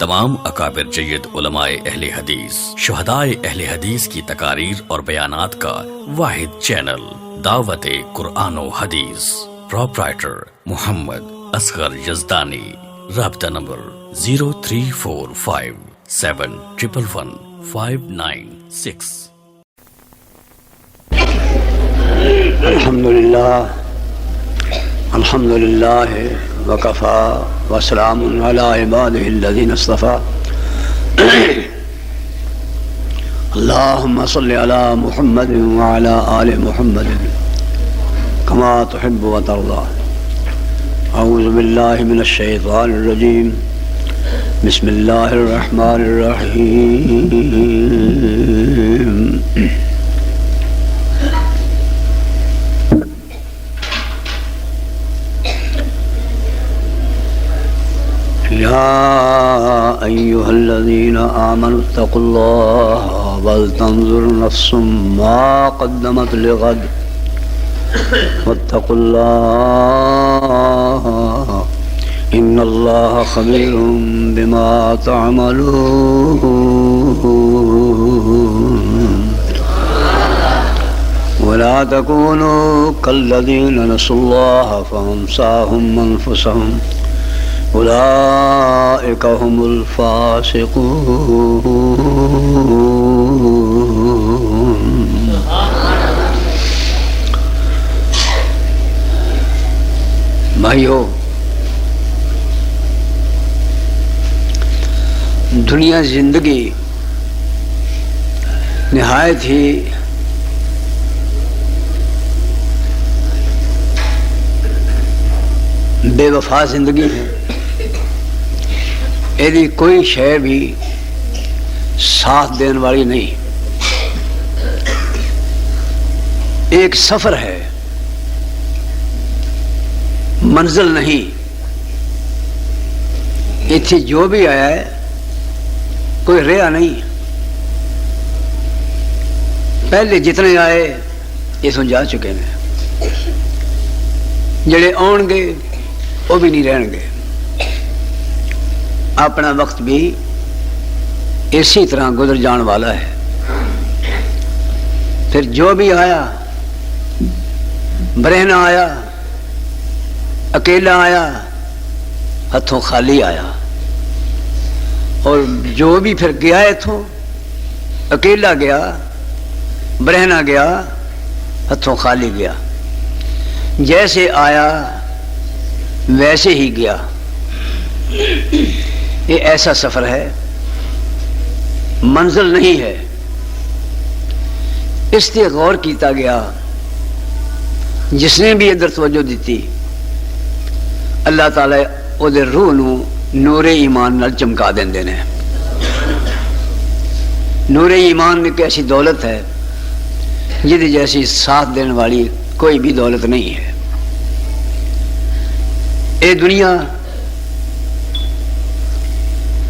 تمام اکابر جید علماء اہل حدیث، شہدائے اہل حدیث کی تقاریر اور بیانات کا واحد چینل دعوت قرآن و حدیث، پروپرائٹر محمد اصغر یزدانی، رابطہ نمبر 0345711596۔ الحمد للہ وکفا وسلام علی عبادہ الذین اصطفى۔ اللہم صل علی محمد وعلی آل محمد کما تحب وترضى۔ اعوذ باللہ من الشیطان الرجیم، بسم اللہ الرحمن الرحیم۔ يا أيها الذين آمنوا اتقوا الله ولتنظر نفس ما قدمت لغد واتقوا الله إن الله خبير بما تعملون ولا تكونوا كالذين نسوا الله فأنساهم أنفسهم اولئک هم الفاسقون۔ بھائیو، دنیا زندگی نہایت ہی بے وفا زندگی ہے۔ ایدی کوئی شے بھی ساتھ دین والی نہیں۔ ایک سفر ہے، منزل نہیں۔ اتنے جو بھی آیا ہے کوئی رہا نہیں۔ پہلے جتنے آئے اتوں جا چکے ہیں، جڑے آن گے وہ بھی نہیں رہن گے۔ اپنا وقت بھی اسی طرح گزر جان والا ہے۔ پھر جو بھی آیا، برہنہ آیا، اکیلا آیا، ہتھوں خالی آیا، اور جو بھی پھر گیا اتھوں اکیلا گیا، برہنہ گیا، ہتھوں خالی گیا۔ جیسے آیا ویسے ہی گیا۔ یہ ایسا سفر ہے، منزل نہیں ہے۔ اس سے غور کیتا گیا، جس نے بھی ادھر توجہ دیتی، اللہ تعالی او دے روح نو نور ایمان نال چمکا دیندے نے۔ نور ایمان ایک ایسی دولت ہے جہدی جیسی ساتھ دینے والی کوئی بھی دولت نہیں ہے۔ اے دنیا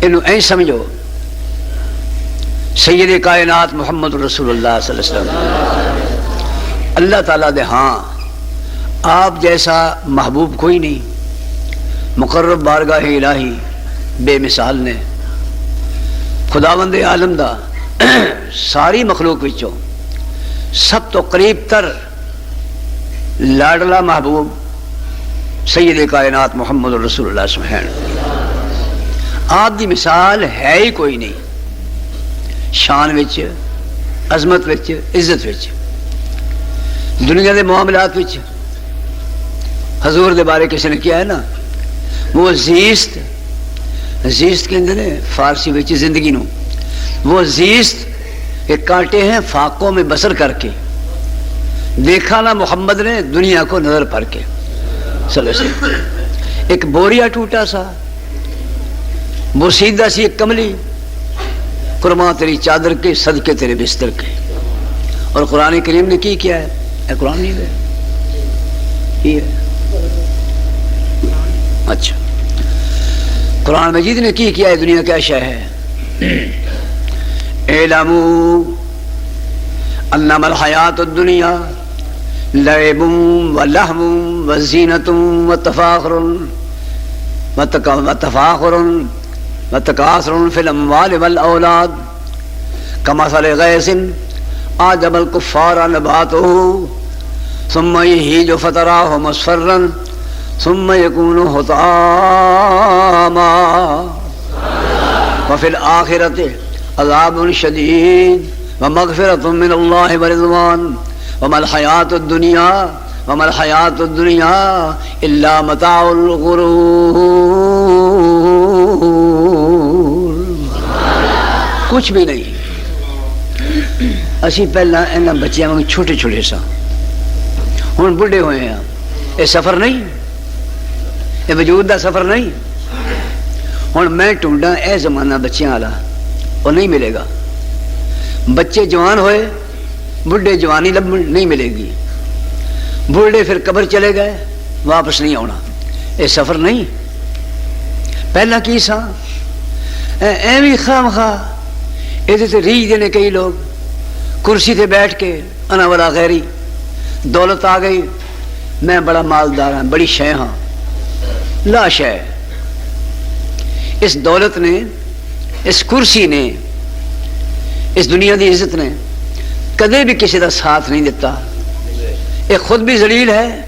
انہوں این سمجھو، سید کائنات محمد رسول اللہ صلی اللہ علیہ وسلم اللہ تعالیٰ دے ہاں آپ جیسا محبوب کوئی نہیں۔ مقرب بارگاہ الہی بے مثال نے، خداوند عالم دا ساری مخلوق وچوں سب تو قریب تر لاڈلا محبوب سید کائنات محمد رسول اللہ صلی اللہ علیہ وسلم۔ آپ دی مثال ہے ہی کوئی نہیں، شان وچ، عظمت وچ، عزت وچ۔ دنیا دے معاملات وچ حضور دے بارے کسی نے کیا ہے نا، وہ زیست کہندے نے فارسی وچ زندگی نو، وہ زیست ایک کانٹے ہیں فاقوں میں بسر کر کے، دیکھا نا محمد نے دنیا کو نظر پڑ کے صلی اللہ علیہ وسلم۔ ایک بوریا ٹوٹا سا، بوسیدہ سی ایک کملی، قرباں تیری چادر کے، صدقے تیرے بستر کے۔ اور قرآن کریم نے کی کیا ہے؟ اے قرآن نہیں ہے، یہ ہے اچھا قرآن مجید نے کی کیا ہے؟ دنیا کیا شے ہے؟ اعلموا انما الحیات الدنیا لعب ولہو وزینۃ وتفاخر وتکاثر فی الاموال والاولاد کمثل غیث اعجب الکفار نباتہ ثم یہیج فتراہ مصفرا ثم یکون حطاما وفی الآخرۃ عذاب شدید ومغفرۃ من اللہ ورضوان وما الحیاۃ الدنیا الا متاع الغرور. کچھ بھی نہیں. اسی پہلا انہاں بچیاں میں چھوٹے چھوٹے سا ہن بڑھے ہوئے ہیں. یہ سفر نہیں, یہ وجود دا سفر نہیں. ہن میں ٹونڈا اے زمانہ بچیاں والا وہ نہیں ملے گا. بچے جوان ہوئے, بڑھے جوانی نہیں ملے گی. بڑھے پھر قبر چلے گئے, واپس نہیں آنا. یہ سفر نہیں. پہلا کی سا ایویں خواہ مخواہ یہ ریج دینے کئی لوگ کرسی تے بیٹھ کے انا والا غیری. دولت آ گئی, میں بڑا مالدار ہوں, بڑی شے ہاں. لا شے. اس دولت نے, اس کرسی نے, اس دنیا دی عزت نے کدے بھی کسی دا ساتھ نہیں دیتا. یہ خود بھی ذلیل ہے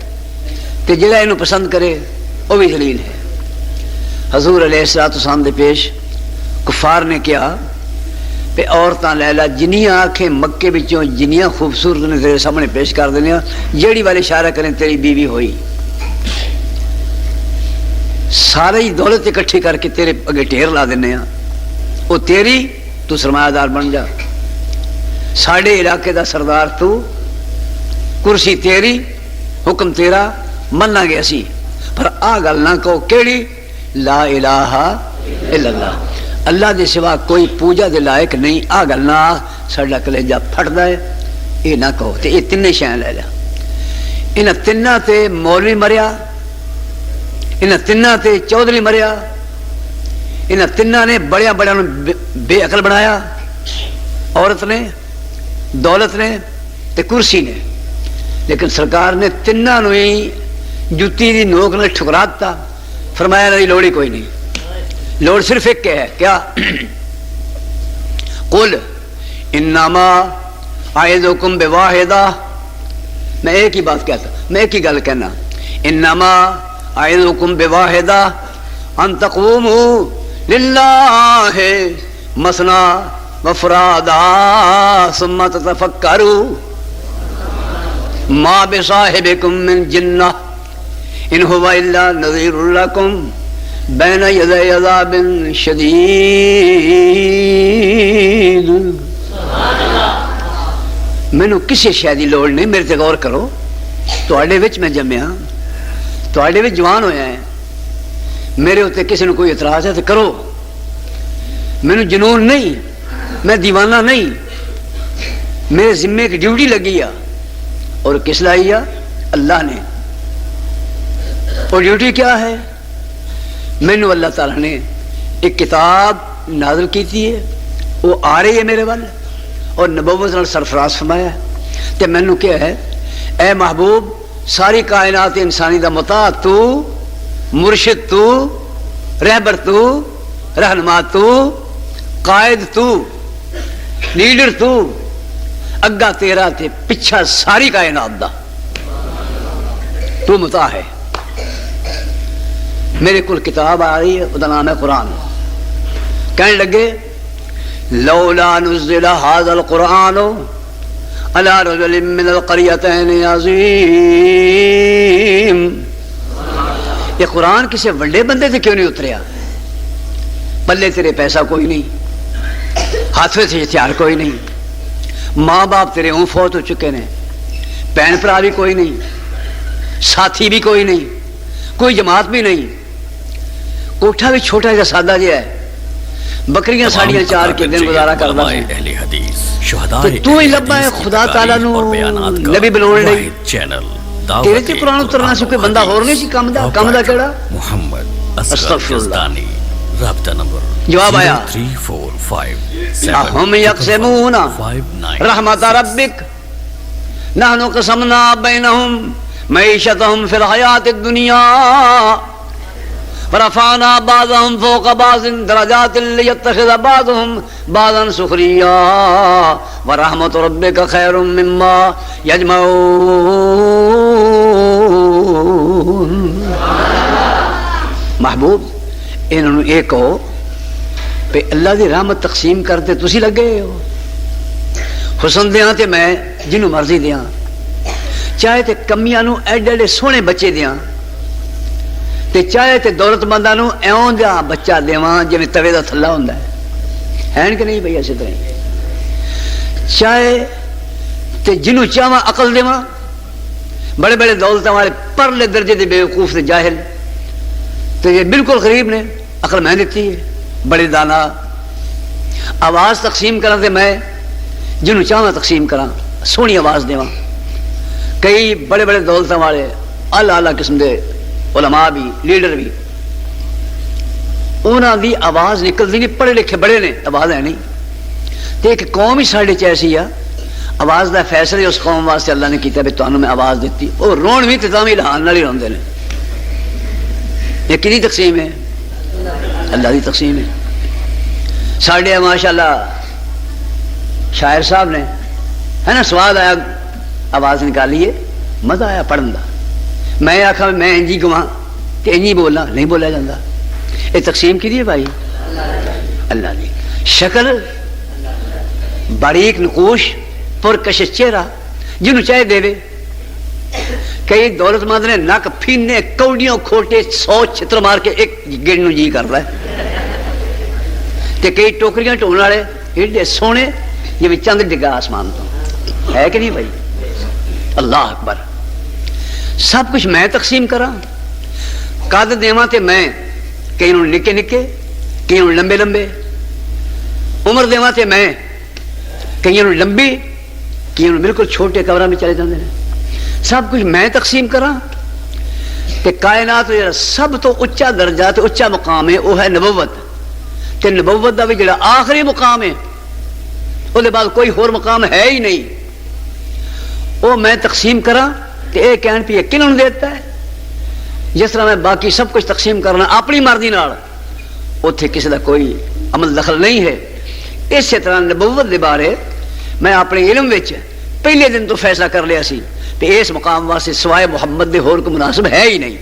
کہ جڑا اینو پسند کرے وہ بھی ذلیل ہے. حضور علیہ الصلوۃ والسلام دے پیش کفار نے کیا کہ عورتاں لیلا جنیاں آنکھیں مکے بچوں جنیاں خوبصورت نے تیرے سامنے پیش کر دینیا, جیڑی والے اشارہ کریں تیری بیوی ہوئی. ساری دولت اکٹھی کر کے تیرے اگے ڈھیر لا دینے ہیں, وہ تیری, تو سرمایہ دار بن جا. ساڑھے علاقے دا سردار تو, کرسی تیری, حکم تیرا, مننا گیا سی. پر آ گل نہ کہو کیڑی, لا الہ الا اللہ, اللہ دے سوا کوئی پوجا دے لائق نہیں. آ گل نہ ساڈا کلیجہ پھٹدا ہے, یہ نہ کہو. تے یہ تینے شے لے لیا. انہاں تیناں تے مولوی مریا, انہاں تیناں تے چودھری مریا, انہاں تیناں نے بڑیاں بڑیاں بے عقل بنایا. عورت نے, دولت نے تے کرسی نے. لیکن سرکار نے تیناں نوں ہی جُتی دی نوک نے ٹھکرا دتا. فرمایا نہیں, لوڑ ہی کوئی نہیں. لوڑ صرف ایک کے ہے, کیا؟ قل انما اعظکم بواحدہ. میں ایک ہی بات کہتا, میں ایک ہی گل کہنا. انما اعظکم بواحدہ ان تقوموا للہ مثنی وفرادا ثم تتفکروا ما بصاحبکم من جنہ ان هو الا نذیر لکم بین یدی عذاب شدید. مینوں کسی شے دی لوڑ نہیں, میرے تے غور کرو. تواڈے وچ میں جمیا, تواڈے وچ جوان ہویا ہے. میرے اتنے کسی نے کوئی اعتراض ہے تو کرو. مینوں جنون نہیں, میں دیوانہ نہیں. میرے ذمے کی ڈیوٹی لگی ہے, اور کس لائی ہے؟ اللہ نے. اور ڈیوٹی کیا ہے؟ مینوں اللہ تعالیٰ نے ایک کتاب نازل کی ہے, وہ آ رہی ہے میرے وال, اور نبوت نال سرفراز فرمایا ہے. تے مینوں کیا ہے, اے محبوب ساری کائنات انسانی دا مطاع تو, مرشد تو, رہبر تو, رہنما تو, قائد تو, لیڈر تو, اگا تیرا تے پچھا ساری کائنات دا تو مطاع ہے. میرے کول کتاب آ رہی ہے, اس کا نام ہے قرآن. کہنے لگے لولا نزل هذا القرآن على رجل من القريتين عظيم. یہ قرآن کسی وڈے بندے سے کیوں نہیں اتریا؟ پلے تیرے پیسہ کوئی نہیں, ہاتھ میں ہتھیار کوئی نہیں, ماں باپ تیرے اون فوت ہو چکے ہیں, بہن بھرا بھی کوئی نہیں, ساتھی بھی کوئی نہیں, کوئی جماعت بھی نہیں, کوٹھا بھی چھوٹا جا سادہ جہا ہے, بکریاں ساڑیاں چار کے دن گزارا کرنا ہے. تو ہی لبا ہے خدا تعالیٰ نو نبی بلون لئی. تیرے تے قرآن اترنا سی, کوئی بندہ ہور نہیں سی کم دا کیڑا؟ محمد استغفر اللہ. رابطہ نمبر جواب آیا, اہم یقسمون رحمت ربک نحن قسمنا بینہم معیشتہم فی الحیات الدنیا ورفعنا بعضهم فوق بعض درجات ليتخذ بعضهم بعضا سخريا ورحمة ربك خير مما يجمعون. محبوب انہوں نے یہ کہو کہ اللہ دی رحمت تقسیم کرتے تسی لگے ہو. حسن دیاں تے میں جنوں مرضی دیاں، چاہے تے کمیاں نو ایڈے ایڈے سونے بچے دیاں تے چاہے تے دولت منداں نو ایوں دا بچہ دیواں جویں توے دا تھلا ہوندا ہے کہ نہیں بھئی اسی طرح. چاہے تے جنوں چاہواں عقل دیواں، بڑے بڑے دولتاں والے پرلے درجے دے بیوقوف تے جاہل تے یہ بالکل غریب نے، عقل میں دیتی ہے، بڑے دانا. آواز تقسیم کراں تے میں جنوں چاہواں تقسیم کراں، سونی آواز دیواں. کئی بڑے بڑے دولتاں والے اعلیٰ اعلیٰ قسم دے علماء بھی لیڈر بھی، انہاں دی آواز نکلدی نہیں، پڑھے لکھے بڑے نے آواز ہے نہیں. تے ایک قوم ہی ساڈے چ ایسی آ، آواز دا فیصلہ اس قوم واسطے اللہ نے کیتا بھی تانوں میں آواز دتی، او رون بھی تے تاں وی لہان نال ہی روندے نے. یہ کدی تقسیم ہے؟ اللہ دی تقسیم ہے. ساڈے ماشاءاللہ شاعر صاحب نے ہے نا، سواد آیا آواز نکالیے، مزہ آیا پڑھن دا. میں آخا میں انجی گواں کہ انجی بولا، نہیں بولا جاتا. یہ تقسیم کی ہے بھائی؟ اللہ دی. شکل باریک نقوش پرکشش چہرہ جنہوں چاہے دے. کئی دولت مند نے نک پھینے کوڑیوں کھوٹے 100 چھتر مار کے ایک گن جی کر رہا ہے. تے کئی ٹوکریاں ٹون والے ایڈے سونے جی چند ڈگا آسمان تو، ہے کہ نہیں بھائی؟ اللہ اکبر. سب کچھ میں تقسیم کراں، قد دیواں تے میں کئی نوں نکے نکے، کئی نوں لمبے لمبے. عمر دیواں تے میں کئی نوں لمبی، کئی نوں بالکل چھوٹے قبراں میں چلے جاندے نے. سب کچھ میں تقسیم کراں تے کائنات جڑا سب تو اچا درجہ تے اچا مقام ہے وہ ہے نبوت. تے نبوت دا بھی جڑا آخری مقام ہے وہ دے بعد کوئی اور مقام ہے ہی نہیں. وہ میں تقسیم کراں تے اے کہن پی کنوں دیتا ہے. جس طرح میں باقی سب کچھ تقسیم کرنا اپنی مرضی نال، اوتھے کسی دا کوئی عمل دخل نہیں ہے. اسی طرح نبوت دے بارے میں اپنے علم وچ پہلے دن تو فیصلہ کر لیا سی کہ اس مقام واسطے سوائے محمد دے ہور کو مناسب ہے ہی نہیں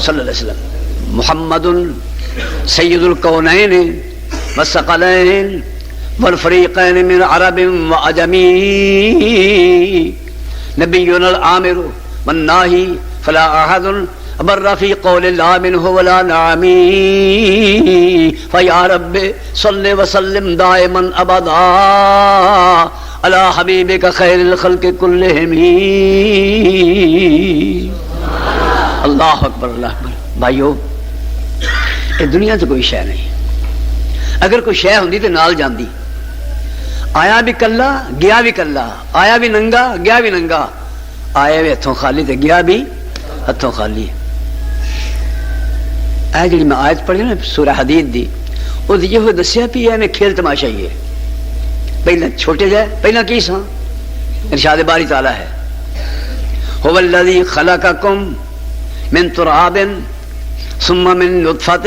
صلی اللہ علیہ وسلم. محمد سید الکونین والثقلین والفریقین من عرب وعجم، نبینا العامر والناہی فلا احد بر فی قول اللہ منہ ولا نعمی، فیا رب صل وسلم دائما ابدا علی حبیبک خیر الخلق کلہم. اللہ اکبر اللہ اکبر. بھائیو یہ دنیا تو کوئی شے نہیں. اگر کوئی شے ہوندی تے نال جاندی. آیا بھی کلا گیا بھی کلا، آیا بھی ننگا گیا بھی ننگا، آیا بھی ہتھوں خالی تے گیا بھی ہتھوں خالی. اے جڑی میں آیت پڑھی نا سورہ حدید دی، او یہ دسیا بھی ایویں کھیل تماشا ہی ہے. پہلے چھوٹے جائے پہلے کی سا ارشاد باری تعالیٰ ہے هو الذی خلقکم من تراب ثم من نطفۃ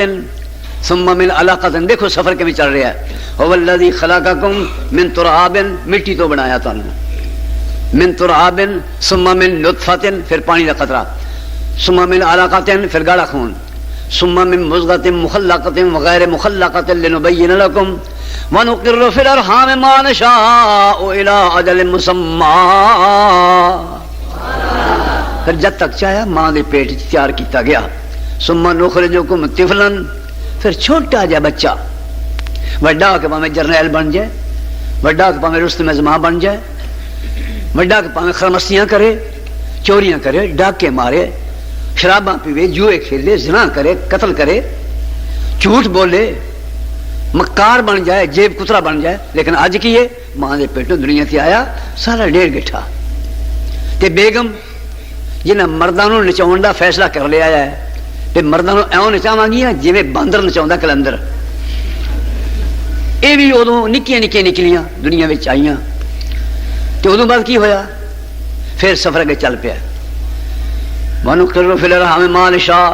ثم من علقۃ. دیکھو سفر کے میں چل رہا ہے. هو الذی خلقکم من تراب، مٹی تو بنایا تانوں، من تراب ثم من نطفۃ پھر پانی کا قطرہ، ثم من علقۃ پھر گاڑا خون، ثم من مضغۃ مخلقۃ وغیر مخلقۃ لنبین لکم وَنُقِرُّ فِي الْأَرْحَامِ مَا نَشَاءُ إِلَىٰ أَجَلٍ مُّسَمًّى. پھر جب تک چاہیا ماں دے پیٹ تیار کیتا گیا. ثُمَّ نُخْرِجُكُمْ طِفْلًا، پھر چھوٹا جا بچہ، وڈا کہ پاویں جرنیل بن جائے، وڈا کہ پاویں رستم زمان بن جائے، وڈا کہ پاویں خرمستیاں کرے، چوریاں کرے، ڈاکے مارے، شراباں پیوے، جوئے کھیلے، زنا کرے، قتل کرے، جھوٹ بولے، مکار بن جائے، جیب کترا بن جائے. لیکن اج کی ہے ماں دے پیٹوں دنیا تے آیا سارا 1.5 گٹھا. تے بیگم جنہیں مرداں نوں نچاؤن دا فیصلہ کر لیا ہے تے مرداں نوں ایوں نچاواں گیاں جویں باندر نچاوندا کلندر. اے بھی ادوں نکیاں نکیاں نکلیاں دنیا وچ آئیاں. تے ادوں بعد کی ہویا؟ پھر سفر اگے چل پیا. وَنُقِرُّ فِي الْأَرْحَامِ مَا نَشَاءُ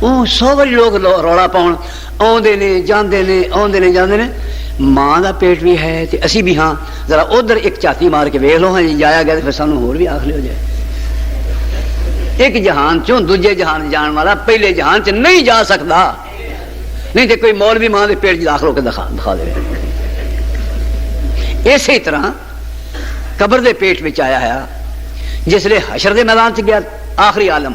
ਉਹ 100 ਵਾਰੀ ਲੋਕ ਰੌਲਾ ਪਾਉਣ, ਆਉਂਦੇ ਨੇ ਜਾਂਦੇ ਨੇ, ਆਉਂਦੇ ਨੇ ਜਾਂਦੇ ਨੇ। ਮਾਂ ਦਾ ਪੇਟ ਵੀ ਹੈ ਤੇ ਅਸੀਂ ਵੀ ਹਾਂ, ਜ਼ਰਾ ਉਧਰ ਇੱਕ ਝਾਤੀ ਮਾਰ ਕੇ ਵੇਖ ਲਓ, ਹਾਂ ਜੀ ਜਾਇਆ ਗਿਆ ਤੇ ਫਿਰ ਸਾਨੂੰ ਹੋਰ ਵੀ ਆਖ ਲਿਓ ਜਾਏ। ਇੱਕ ਜਹਾਨ ਚੋਂ ਦੂਜੇ ਜਹਾਨ ਜਾਣ ਵਾਲਾ ਪਹਿਲੇ ਜਹਾਨ ਚ ਨਹੀਂ ਜਾ ਸਕਦਾ, ਨਹੀਂ ਤੇ ਕੋਈ ਮੌਲਵੀ ਮਾਂ ਦੇ ਪੇਟ ਚ ਦਾਖਲ ਹੋ ਕੇ ਦਿਖਾ ਦੇ। ਇਸੇ ਤਰ੍ਹਾਂ ਕਬਰ ਦੇ ਪੇਟ ਵਿੱਚ ਆਇਆ ਹੈ, ਜਿਸਲੇ ਹਸ਼ਰ ਦੇ ਮੈਦਾਨ ਚ ਗਿਆ ਆਖਰੀ ਆਲਮ,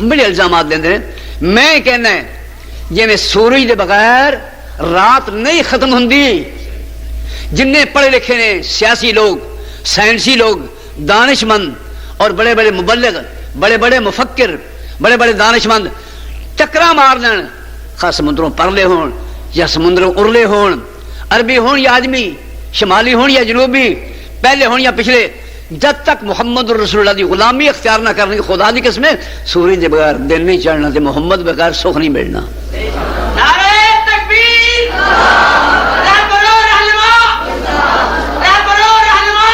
بڑے الزامات دیندے ہیں. میں کہنا ہے جی سورج دے بغیر رات نہیں ختم ہوندی. جننے پڑھے لکھے نے سیاسی لوگ، سائنسی لوگ، دانش مند اور بڑے بڑے مبلغ، بڑے بڑے مفکر، بڑے بڑے دانش مند ٹکرا مار دین، خاص سمندروں پرلے ہون یا سمندروں ارلے ہون، عربی ہون یا آدمی، شمالی ہون یا جنوبی، پہلے ہون یا پچھلے، جب تک محمد رسول اللہ دی غلامی اختیار نہ کرنے خدا دی قسم ہے سورج کے بغیر دن نہیں چڑھنا تے محمد بغیر سکھ نہیں ملنا. نعرہ تکبیر، رہبرو رہنما، رہبرو رہنما،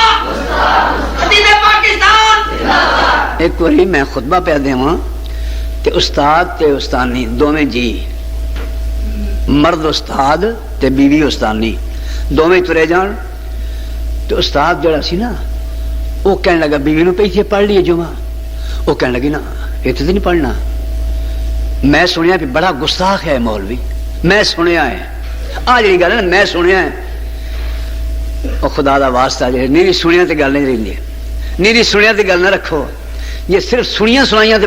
خطیب پاکستان. ایک باری میں خطبہ پہ دیواں تے استاد تے استانی دوویں جی، مرد استاد تے بیوی استانی دوویں ترے جان. تو استاد جڑا سی نا وہ کہنے لگا بیوی نو پیچھے پڑھ لیے جمعہ. وہ کہنے لگی نا اتنے نہیں پڑھنا. میں سنیا کہ بڑا گستاخ ہے مولوی، میں سنیا ہے آ جی گل ہے نا میں سنیا ہے. وہ خدا دا واسطہ جی نیری سنیا تے گل نہیں رہی، نیری سنیا تے گل نہ رکھو. یہ صرف سنیاں سنائیاں تے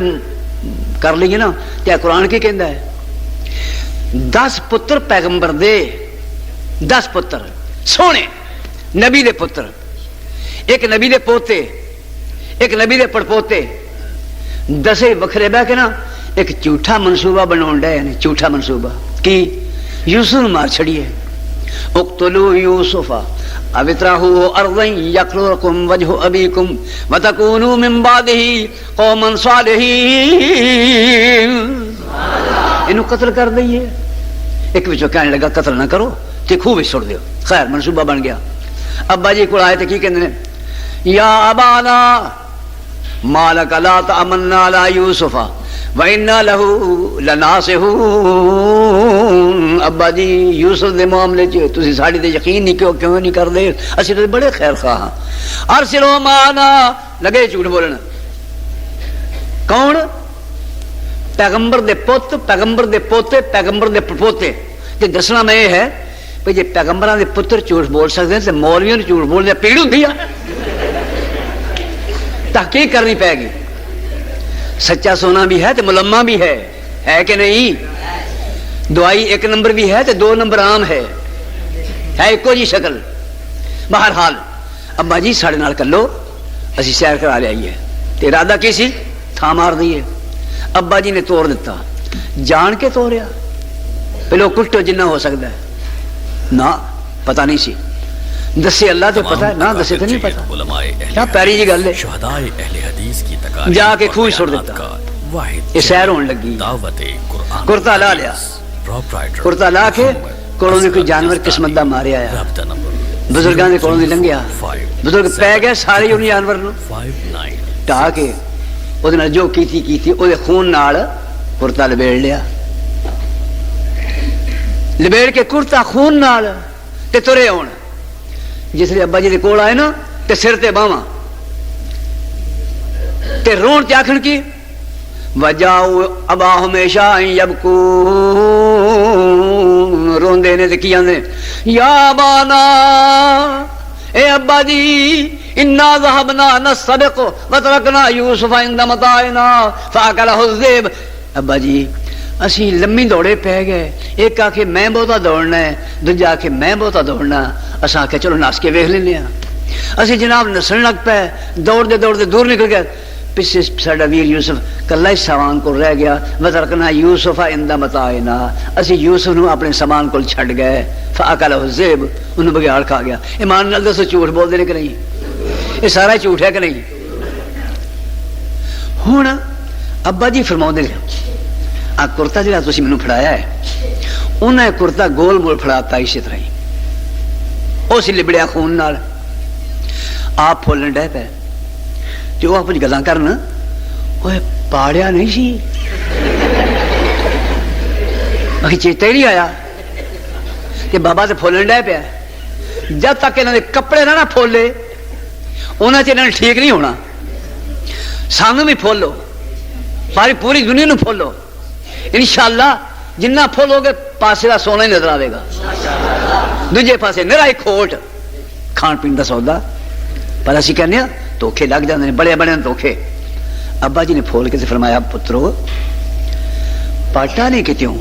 کر لیے نا کیا قرآن کی کہندا ہے 10 پتر پیغمبر دے، 10 پتر سونے نبی دے پتر، ایک نبی دے پوتے، ایک نبی دے پڑپوتے، 10 وکھرے بہ کے نا ایک جھوٹا منصوبہ بناؤن ڈے نے. جھوٹا منصوبہ کی یوسف نو مار چھڑیے. اقتلوا یوسف او اطرحوه ارضا یخل لکم وجہ ابیکم وتکونوا من بعدہ قوما صالحین. انہوں قتل کر دئیے. ایک بچوں کہنے لگا قتل نہ کرو تے خوہ وچ سٹ دیو. خیر منصوبہ بن گیا. ابا جی کو آئے تے کی کہندے نے یا ابانا ما لک لا تأمنا علی یوسف وَإِنَّا لَهُ لَنَاصِحُونَ. ابا جی یوسف دے معاملے چ تسی ساڈے تے یقین نہیں کیوں نہیں کردے؟ اسی تے بڑے خیر خواہ ہاں. ارسلوا معنا لگے جھوٹ بولن. کون؟ پیغمبر دے پت، پیغمبر دے پوتے، پیغمبر دے پڑپوتے. تے دسنا میں یہ ہے کہ جی پیغمبراں دے پتر جھوٹ بول سکتے ہیں تے مولویوں نے جھوٹ بولنے پیڑ ہوندی ہے. تحقیق کرنی پائے گی. سچا سونا بھی ہے تو ملما بھی ہے کہ نہیں؟ دوائی 1 نمبر بھی ہے تو 2 نمبر عام ہے ایک جی شکل. بہرحال ابا جی ساڑھے نال کلو اسی سیر کرا لے آئیے. ارادہ کی سی تھا مار دیے. ابا جی نے توڑ دیتا، جان کے توڑیا. پہلو کٹو جنہ ہو سکتا ہے نہ پتہ نہیں سی. دسے اللہ تو پتہ ہے نہ دسے تو نہیں پتہ. کیا پیری جی گل ہے. جا کے خوہ چھوڑ دیتا. یہ سیر ہونے لگی. کرتا لا لیا. کرتا لا کے کولوں نے کوئی جانور قسمت دا مارے آیا. بزرگاں دے کولوں دی لنگیا. بزرگ پے گئے سارے ان جانور نو ٹا کے اودے نال جو کیتی اودے خون نال کرتا لبیڑ لیا. لبیڑ کے کرتا خون نال تے ترے ہون. جس لیے ابا جی دے کول آئے نا تے سر تے باواں تے رون تے آکھن کی وجاؤ ابا ہمیشہ یبکون. روندے نے تے کی آندے یا ابانا اے ابا جی انا ذهبنا نستبق وتركنا یوسف عند متاعنا فاكله الذئب. ابا جی اسی لمبی دوڑے پہ گئے. ایک آکھے میں بہتا دوڑنا ہے، دوجا آکھے میں بہتا دوڑنا. اساں آکھے چلو نس کے ویکھ لینے ہاں. اسی جناب نسن لگ پے، دوڑتے دوڑتے دور نکل گئے. پیچھے ساڈا ویر یوسف کلا ہی سامان کو رہ گیا. وترکنا یوسف عند متاعنا. اسی یوسف نو اپنے سامان کو چھڈ گئے. فاکلہ الذئب. انہوں بگیاڑ کھا گیا. ایمان نال دسو جھوٹ بول دے کہ نہیں؟ یہ سارا جھوٹ ہے کہ نہیں؟ ہن ابا جی فرماؤندے نے آ کرتا جہاں تسی مینوں پھڑایا ہے انہیں کرتا گول مول پھڑاتا اسی طرح ہی. اس لبڑیا خون نال آپ پھولن ڈے پے تے وہ اپنی گلاں کرن وہ پاڑیا نہیں سی. چیتا ہی نہیں آیا کہ بابا تے پھولن ڈے پیا. جب تک انہوں نے کپڑے نہ پھولے انہوں نے انہوں نے ٹھیک نہیں ہونا. سانو بھی پھولو، ساری پوری دنیا نو پھولو. انشاءاللہ جنہ پھولو گے پاسے کا سونا ہی نظر آئے گا. دوجے پاسے نرائی کھوٹ کھان پین کا سودا. پر اسی کہنے دھوکھے لگ جاتے ہیں بڑے بڑے دھوکھے. ابا جی نے پھول کے فرمایا پترو پاٹا نہیں کتوں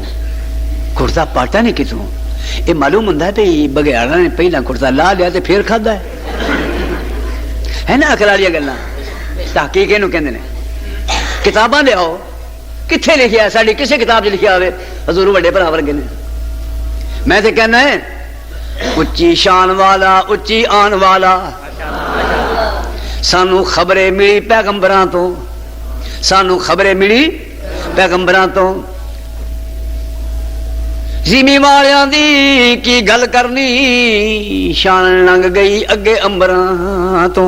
کرتا پاٹا نہیں کتوں یہ معلوم ہوں بھی بگیاڑا نے پہلا کرتا لا لیا تو پھر کھدا ہے نا اکل والی گلا تحقیق یہ کہتے ہیں کتاباں لیاؤ کتنے لکھیا ساری کسی کتاب لکھیا ہوئے حضور بڑے بھرا ورگے نے میں تو کہنا ہے اچھی شان والا اچھی آن والا سانو خبریں ملی پیغمبراں تو سانو خبریں ملی پیغمبراں تو زمین والیاں دی کی گل کرنی شان لنگ گئی اگے امبراں تو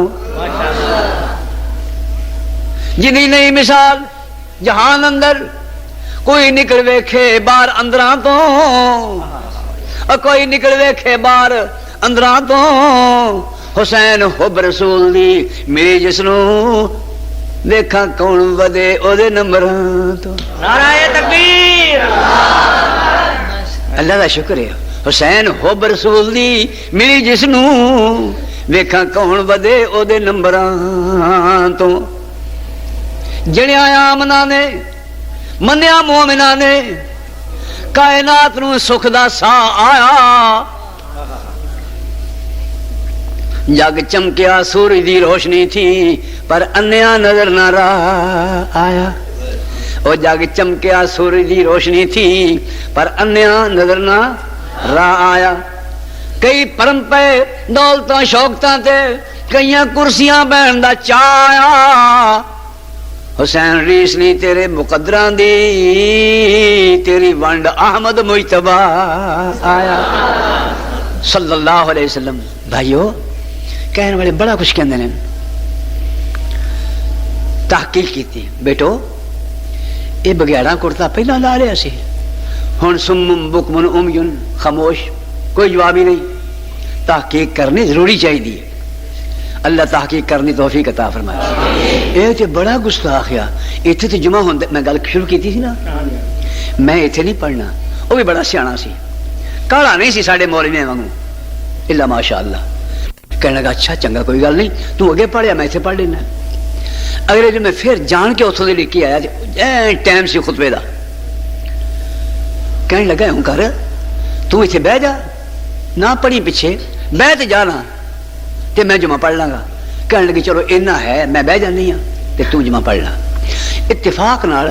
جنی نہیں مثال جہان اندر کوئی نکل ویکھے باہر اندراں تو اور کوئی نکل ویکھے باہر اندراں تو حسین حب رسول دی میری جسنو دیکھا کون ودے او دے نمبراں تو نعرہ تکبیر اللہ دا شکر ہے حسین حب رسول دی میری جسنو ویکھا کون ودے او دے نمبراں تو جڑیا آمنا نے منیا مومنا نے کائنات نو سکھ دا سا آیا جگ چمکیا سورج دی روشنی تھی پر انیا نظر نہ رہا آیا او جگ چمکیا سورج دی روشنی تھی پر انیا نظر نہ رہا آیا کئی پرم پے دولتاں شوقتاں تے کئیاں کرسیاں بہن دا چایا حسین ریس نہیں تیرے مقدران دی تیری ونڈ احمد مجتبہ آیا صلی اللہ علیہ وسلم بھائیو کہنے والے بڑا کچھ کہندے نے تحقیق کیتی بیٹو یہ بگیاڑا کرتا پہلا لا رہا سی ہن سمم بکمن امیون خاموش کوئی جواب ہی نہیں تحقیق کرنی ضروری چاہیے اللہ تحقیق کرنی توفیق عطا فرمائے یہ تے بڑا گستاخ ہے ایتھے تے جمعہ ہوندے میں گل شروع کیتی سی نا میں ایتھے نہیں پڑھنا وہ بھی بڑا سیاںا سی کالا نہیں سی ساڈے مولوی وانگوں الا ماشاءاللہ کہنے لگا اچھا چنگا کوئی گل نہیں تو اگے پڑھیا میں ایتھے پڑھ لینا اگلے دن میں پھر جان کے اتھوں دے لکھ کے آیا ٹائم سی خطبے دا کہنے لگا ہوں کر تو ایتھے بہ جا نہ پڑھی پیچھے بہ تے جانا تے میں جمعہ پڑھ لاں گا کہنے لگی چلو اینا ہے میں بہ جانی ہاں تے تو جمعہ پڑھ لا اتفاق نال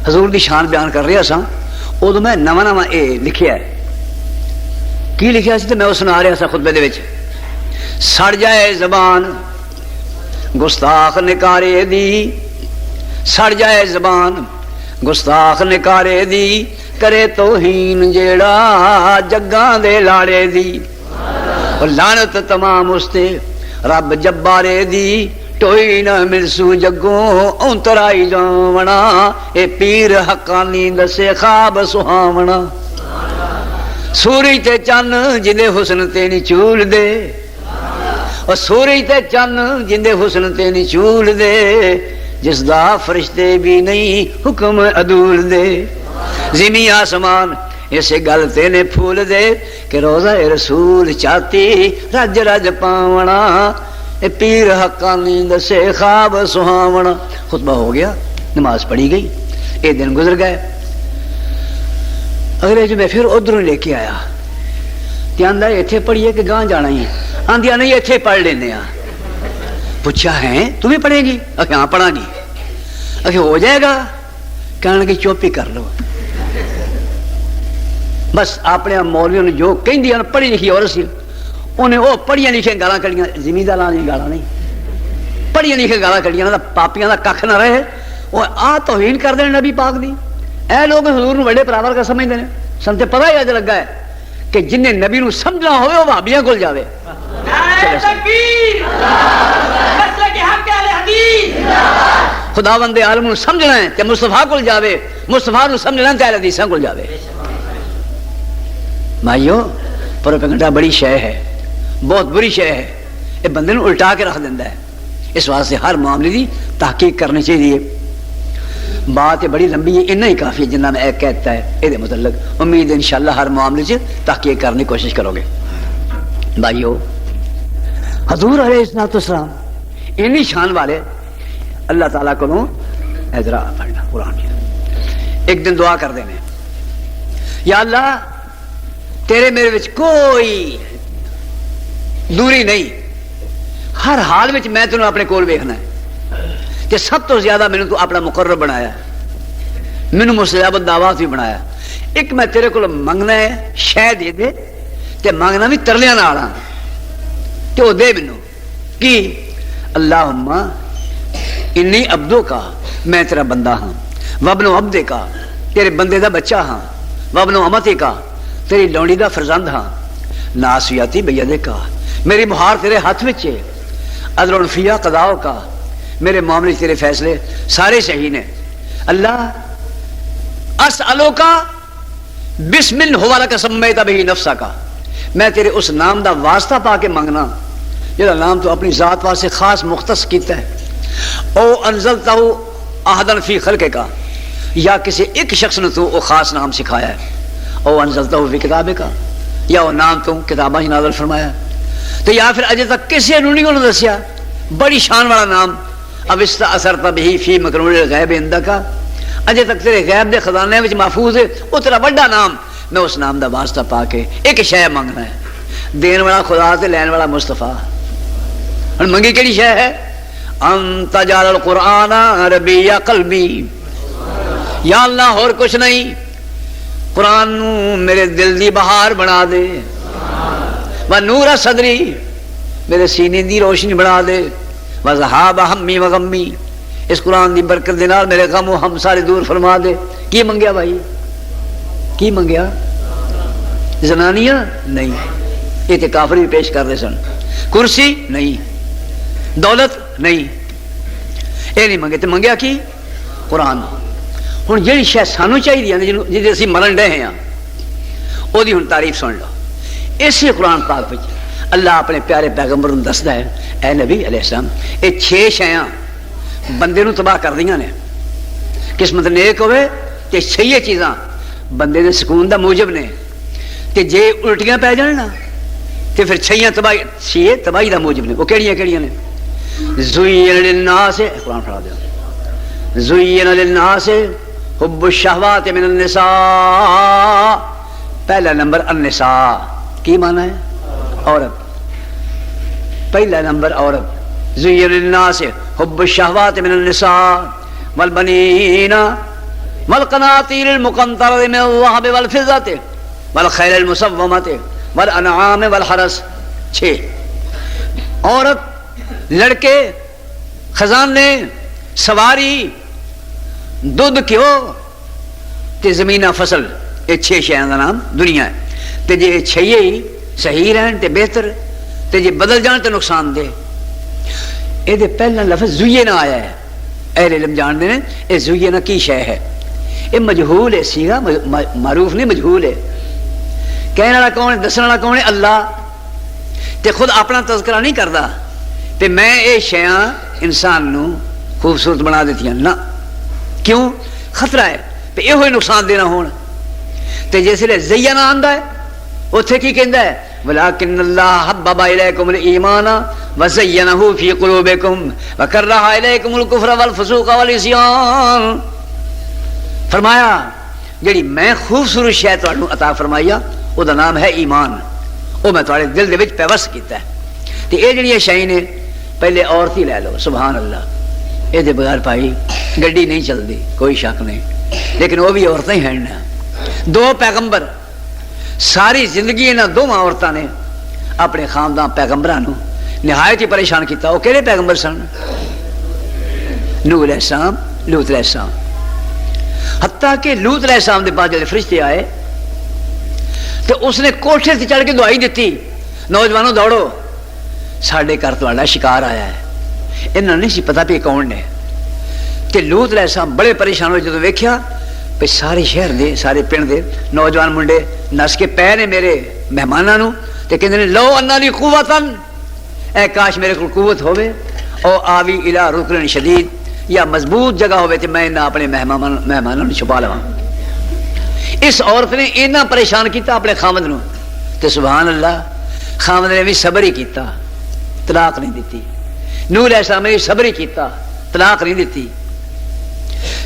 حضور دی شان بیان کر رہا سا ادو میں نواں نواں اے لکھیا ہے کی لکھیا سی تے میں وہ سنا رہا سا خطبے دے وچ سڑ جائے زبان گستاخ نکارے دی سڑ جائے زبان گستاخ نکارے دی کرے توہین جیڑا جگاں دے لاڑے دی اور لعنت تمام اس تے رب جبارے دی ٹوئی نہ ملسو جگوں اونترائی جاونا اے پیر حقانی دسے خواب سہاونا سورج تے چن جندے حسن تے نی چول دے اور سورج تے چن جندے حسن تے نی چول دے جس دا فرشتے بھی نہیں حکم عدول دے زمین آسمان اسے گل تینے پھول دے کہ روزہ رسول چاہتی رج رج پاونا اے پیر حقانی دسے خواب سہاونا خطبہ ہو گیا نماز پڑھی گئی ایک دن گزر گئے اگلے جو میں پھر ادھروں لے کے آیا آندا ایتھے پڑھیے کہ گاں جانا ہی آندیا نہیں ایتھے پڑھ لینے پوچھا ہے تم بھی پڑھے گی اکھے ہاں پڑھا گی اکھے ہو جائے گا کہنے لگی چوپ ہی کر لو بس اپنے مولویوں نے جو کہندی ہیں پڑھی لکھی عورت سی انہیں وہ پڑھیاں لکھے گالاں کڑیاں زمینداراں دی گالاں نہیں پڑھیاں لکھے گالاں کڑیاں دا پاپیاں دا ککھ نہ رہے وہ آ توہین کر دے نبی پاک دی اے لوگ حضور نو بڑے پراور کا سمجھدے نے سن تے پتہ ہی اج لگا ہے کہ جن نے نبی نو سمجھنا ہوئے وہ وہابیاں کول جاوے نعرہ تکبیر مسلک حق اہل حدیث خداوند عالم نو سمجھنا ہے تے مصطفیٰ کول جاوے مصطفیٰ نو سمجھنا ہے تے اہل حدیثاں کول جاوے بھائیو پروپیگنڈا بڑی شے ہے بہت بری شے ہے یہ بندے نو الٹا کے رکھ دیندہ ہے اس واسطے ہر معاملے دی تحقیق کرنی چاہیے بات بڑی لمبی ہے انہا ہی کافی ہے جنہ میں ایک کہتا ہے یہ متعلق امید ہے انشاءاللہ ہر معاملے سے تحقیق کرنے کی کوشش کرو گے بھائیو حضور علیہ السلام انہی شان والے اللہ تعالیٰ کو ادھر پڑھنا قرآن کی. ایک دن دعا کر دینے یا اللہ تیرے میرے وچ کوئی دوری نہیں, ہر حال وچ میں تینوں اپنے کول ویکھنا ہے کہ سب تو زیادہ مینوں تو اپنا مقرر بنایا, مینوں مستجاب الدعوات بھی بنایا. ایک میں تیرے کو منگنا ہے شے دے دے تے منگنا بھی ترلیاں نال ہاں تے او دے مینوں کی اللہم انی عبدو کا, میں تیرا بندہ ہاں, وابن عبدے کا, تیرے بندے دا بچہ ہاں, وابن امتی کا, تیری لونڈی دا فرزند ہاں, ناسیاتی بیدے کا, میری بہار تیرے ہاتھ وچ ہے, عدل فیہ قضاء کا, میرے معاملے تیرے فیصلے سارے صحیح نے. اللہ اسألو کا بسم ہوا لک سمیت بہ نفسا کا, میں تیرے اس نام دا واسطہ پا کے منگنا جہاں نام تو اپنی ذات واسطے خاص مختص کیتا ہے. او انزلتہ احدن فی خلقے کا, یا کسی ایک شخص نے تو وہ خاص نام سکھایا ہے. او انزلتہ فی کتابے کا, یا وہ نام تو کتابہ ہی نازل فرمایا, تو یا پھر اجے تک کسی نے نہیں انہوں دسیا بڑی شان والا نام. اب استأثرت بہ فی مکنون الغیب عندک, اجے تک تیرے غیب دے خزانے وچ محفوظ ہے وہ تیرا بڑا نام, میں اس نام دا واسطہ پا کے ایک شے منگنا ہے. دین والا خدا تے لین والا مصطفیٰ. ہن منگی کیڑی شے ہے؟ انت جعل القرآن ربیع قلبی, یا اللہ اور کچھ نہیں, قرآن نو میرے دل دی بہار بنا دے, و نور صدری میرے سینے دی روشنی بنا دے, و ذہاب ہمی و غمی, اس قرآن دی برکت دے نال میرے غم و ہم سارے دور فرما دے. کی منگیا بھائی, کی منگیا؟ زنانیاں نہیں, یہ تے کافر بھی پیش کر دے سن. کرسی نہیں, دولت نہیں, یہ نہیں منگے. تے منگیا کی؟ قرآن. ہن جہی شے سانو چاہیے جی اسی مرن ڈے ہیں وہ ہن تعریف سن لو. اسی قرآن پاک وچ اللہ اپنے پیارے پیغمبر نوں دسدا ہے, اے نبی علیہ السلام یہ 6 شیاں بندے نوں تباہ کر دیاں نے. قسمت نیک ہوئے تے 6 چیزاں بندے دے سکون دا موجب نے, تے جے الٹیاں پی جان نا تے پھر 6 تباہی دا موجب نے. وہ کیڑیاں نے؟ زین للناس, قرآن پڑھا دیا, زین للناس حب الشہوات من النساء. پہلا نمبر النساء, کی معنی ہے؟ عورت. پہلا نمبر عورت. زین للناس حب الشہوات من النساء والبنین والقناطیر المقنطرۃ من الذھب والفضۃ والخیل المسومۃ والانعام والحرث. 6 عورت, لڑکے, خزانے, سواری, دودھ کیو تے زمینہ فصل. یہ 6 شیاں دا نام دنیا ہے. تے جے 6 ہی صحیح رہن تے بہتر, تے جے بدل جان تے نقصان دے. اے دے پہلا لفظ زینا آیا ہے. اہل علم جان دے اے زینا کی شے ہے. اے مجہول ہے, سیغہ معروف نہیں, مجہول ہے. کہنے والا کون ہے, دسن والا کون ہے؟ اللہ. تے خود اپنا تذکرہ نہیں کردا تے میں اے شیاں انسان نو خوبصورت بنا دیتیاں نا. کیوں؟ خطرہ ہے تے یہ ہوئی نقصان دینا ہون. تے جس لئے زینا آندا ہے اتھے کی کہندا ہے ولیکن اللہ حبب الیکم الایمان وزینہ فی قلوبکم وکرہ الیکم الکفر والفسوق والعصیان. فرمایا جڑی میں خوبصورت شے تانوں عطا فرمایا او دا نام ہے ایمان, او میں تواڈے دل دے وچ پیوست کیتا ہے. تے اے جڑی شے نے پہلے عورت ہی لے لو, سبحان اللہ. یہ دے بغیر بھائی گڈی نہیں چلتی, کوئی شک نہیں, لیکن وہ بھی عورتیں ہیں نا. 2 پیغمبر ساری زندگی انہاں 2 عورتاں نے اپنے خاندان پیغمبراں نو نہایت ہی پریشان کیتا. وہ کہڑے پیغمبر سن؟ نوح علیہ السلام, لوط علیہ السلام. حتیٰ کہ لوط علیہ السلام دے بعد جب فرشتے آئے تو اس نے کوٹھے سے چڑھ کے دعائی دیتی, نوجوانوں دوڑو ساڈے گھر تہاڈا شکار آیا ہے. انہوں نے نہیں سی پتا بھی کون نے. تے لوط علیہ السلام بڑے پریشان ہوئے جدوں ویکھیا پہ سارے شہر دے, سارے پنڈ دے نوجوان منڈے نس کے پے نے میرے مہماناں نو تے کہندے نے لو انا لی قوتن, اے کاش میرے کول قوت ہوے, او آوی الی رکن شدید, یا مضبوط جگہ ہوے تے میں انہاں اپنے مہماناں نو چھپا لواں. اس عورت نے اتنا پریشان کیتا اپنے خامد نو, تے سبحان اللہ خامد نے بھی صبر ہی کیتا, طلاق نہیں دیتی. نوح علیہ السلام نے صبر ہی کیتا, طلاق نہیں دیتی.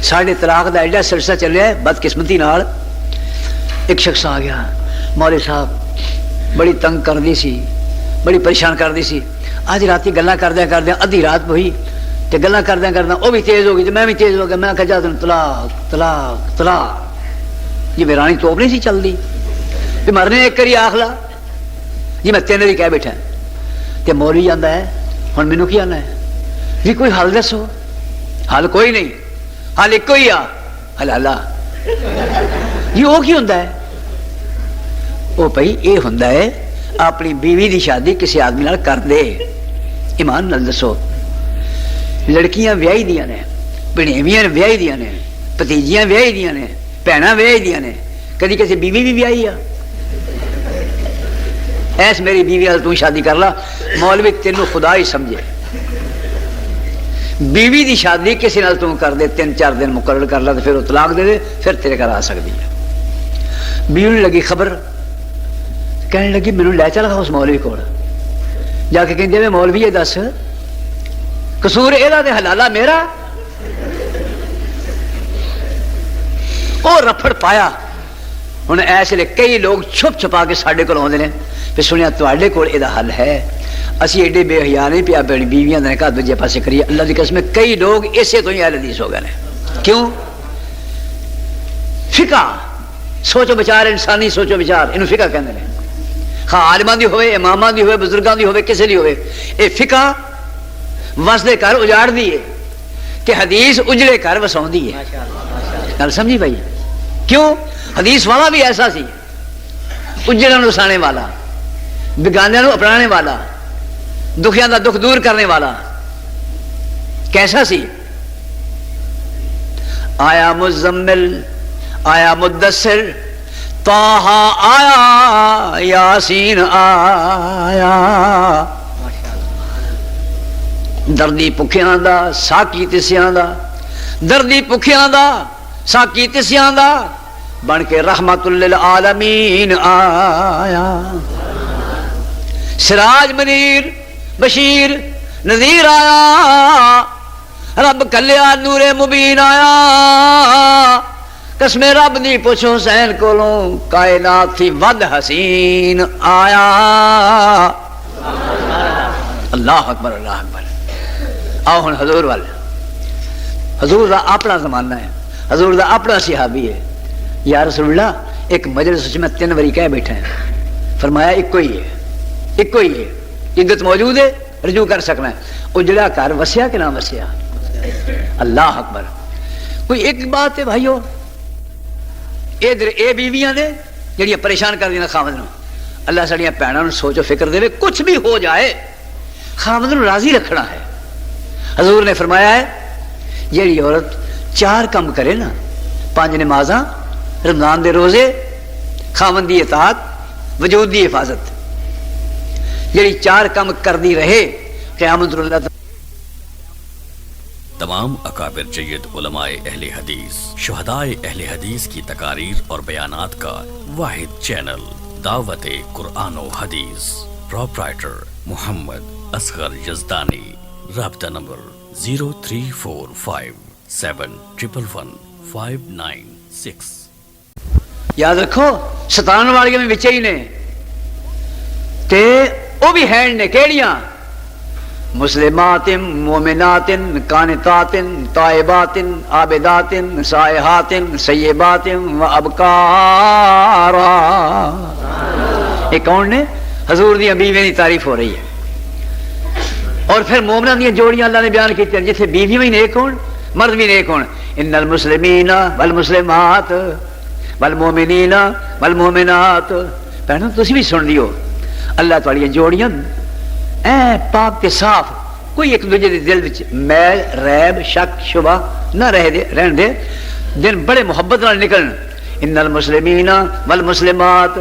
ساڑھے طلاق دا ایڈا سلسلہ چل رہا ہے بدقسمتی نال ایک شخص آ گیا مولوی صاحب بڑی تنگ کر دی سی بڑی پریشان کر دی سی اج راتی گلاں کردیاں کردیاں ادھی رات ہوئی تے گلاں کردیاں کردیاں وہ بھی تیز ہو گئی تے میں بھی تیز ہو گیا میں کہا جا طلاق طلاق طلاق یہ ویرانی توپ نہیں سی چل دی تے مرنے ایک کری آخلا جی میں تین بھی کہہ بیٹھا تے مولوی آندا ہے ہن مینوں کی آنا ہے جی کوئی حل دسو حل کوئی نہیں حل ایک ہی آ حل اللہ یہ وہ کی ہوندا ہے وہ بھائی یہ ہوندا ہے اپنی بیوی دی شادی کسی آدمی نال کر دے ایمان نال دسو لڑکیاں ویاہی دیاں نے بھنیویاں ویاہی دیاں نے بھتیجیاں ویاہی دیاں نے بھیناں ویاہی دیاں نے کدی کسی بیوی بھی ویاہی آ ایس میری بیوی نال تو شادی کر لا مولوی تینوں خدا ہی سمجھے بیوی دی شادی کسی نال تو کر دے 3-4 دن مقرر کر لا تو پھر وہ طلاق دے دے پھر تیرے گھر آ سکتی ہے بیوی نے لگی خبر کہنے لگی مینوں لے چل اس مولوی کول جا کے کہندے میں مولوی یہ دس قصور ایدا تے حلالہ میرا او رفڑ پایا ہن ایس لیے کئی لوگ چھپ چھپا کے ساڈے کول آوندے نے پھر سنیا تواڈے کول ایدا حل ہے اسی ایڈے بے حیا نہیں پیا اپنی بیویاں دے گھر دوجے پاسے کریے اللہ دی قسم کئی لوگ اسے تو ہی اہل حدیث ہو گئے نے کیوں فقہ سوچو بچار انسانی سوچو بچار انہوں فقہ کہندے نے خواہ عالماں دی ہوئے اماماں دی ہوئے بزرگاں دی ہوئے کسے دی ہوئے اے فقہ وسدے کر اجاڑ دیے کہ حدیث اجڑے کر وساؤندی ہے گل سمجھی بھائی کیوں حدیث والا بھی ایسا سی اجڑن وسانے والا بگانیاں نو اپنانے والا دکھیاں دا دکھ دور کرنے والا کیسا سی آیا مزمل آیا مدثر طہ آیا یاسین آیا دردی پکھیاں دا ساکی تسیاں دا دردی پکھیاں دا ساکی تسیاں دا بن کے رحمت للعالمین آیا سراج منیر بشیر نذیر آیا رب کلیا نور مبین آیا قسم رب دی پوچھ حسین کولوں کائنات تھی ود حسین آیا اللہ اکبر اللہ اکبر آؤ ہن حضور والے حضور دا اپنا زمانہ ہے حضور دا اپنا صحابی ہے یا رسول اللہ ایک مجلس میں 3 وری کہہ بیٹھا ہے فرمایا ایک ہی ہے عدت موجود ہے رجوع کر سکنا ہے اجڑا کر وسیا کہ نہ وسیا اللہ اکبر کوئی ایک بات ہے بھائیو ادھر اے بیویاں نے جڑیاں پریشان کر دینا خامد نو اللہ سڑیاں بھیناں نو سوچو فکر دے کچھ بھی ہو جائے خامد نو راضی رکھنا ہے حضور نے فرمایا ہے جیڑی عورت 4 کم کرے نا 5 نمازاں رمضان دے روزے خامد دی اطاعت وجود دی حفاظت جیڑی 4 کم کر دی رہے قیامت اللہ تمام اکابر جید علماء اہل حدیث شہدائے اہل حدیث کی تقاریر اور بیانات کا واحد چینل دعوت قرآن و حدیث پروپرائٹر محمد اصغر یزدانی رابطہ نمبر 0345711596 یاد رکھو 97 والیاں میں بچے ہی نے تے وہ بھی ہیں نے کیڑیاں مسلمات مومنات قانتات تائبات عابدات سائحات سیبات و ابکارا یہ کون نے حضور دی بیویاں دی تعریف ہو رہی ہے اور پھر مومناں دی جوڑیاں اللہ نے بیان کی جتھے بیوی بھی نیک ہون مرد بھی نیک ہون ان المسلمین والمسلمات والمومنین والمومنات پہنو تسی بھی سن لیو اللہ تعالی جوڑیاں اے پاک تے صاف کوئی ایک دوجے دے دل وچ میل ریب شک شبہ نہ رہن دے دن بڑے محبت نال نکلن ان المسلمین والمسلمات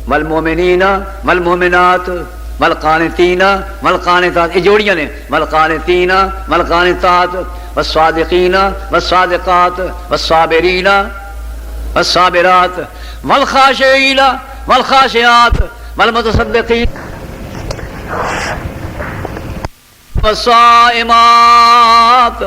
والمومنین والمومنات والقانتین والقانتات یہ جوڑیاں نے والقانتین والقانتات والصادقین والصادقات والصابرین والصابرات والخاشعین والخاشعات والمتصدقین والصائمات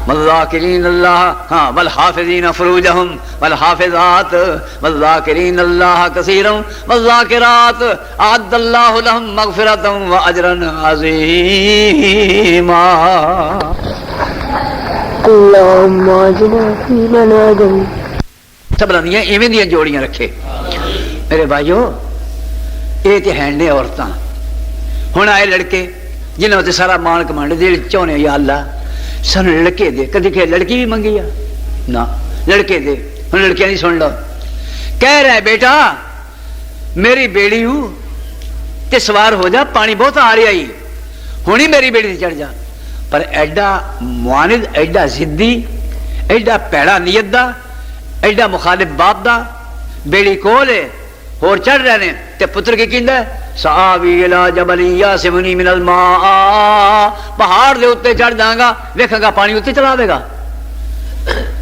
والذاکرین اللہ ہاں والحافظین فروجہم والحافظات والذاکرین اللہ کثیرا والذاکرات اعد اللہ لہم مغفرتا واجرا عظیما اللهم اجعلنا في من هديت سبراں دیاں ایویں دیاں جوڑیاں رکھے میرے بھائیو یہ تے ہیں نے عورتاں ہن آئے لڑکے جنہوں تے سارا مان کمانڈ دل چاہنے یا اللہ سن لڑکے دے کدی کہ لڑکی بھی منگی نہ لڑکے دے ہن لڑکیاں نہیں سن لو کہہ رہا ہے بیٹا میری بیڑی ہوں تے سوار ہو جا پانی بہت آ رہا ہی ہونی میری بیڑی تے چڑھ جا پر ایڈا معاند ایڈا ضدی ایڈا پیڑا نیت دا ایڈا مخالف باپ دا بیڑی کول ہے اور چڑھ رہے ہیں تے پتر کی کہندا ہے سآوی الی جبل یاسمنی من الماء پہاڑ دے اوتے چڑھ جاؤں گا ویکھاں گا پانی اوتے چلا دے گا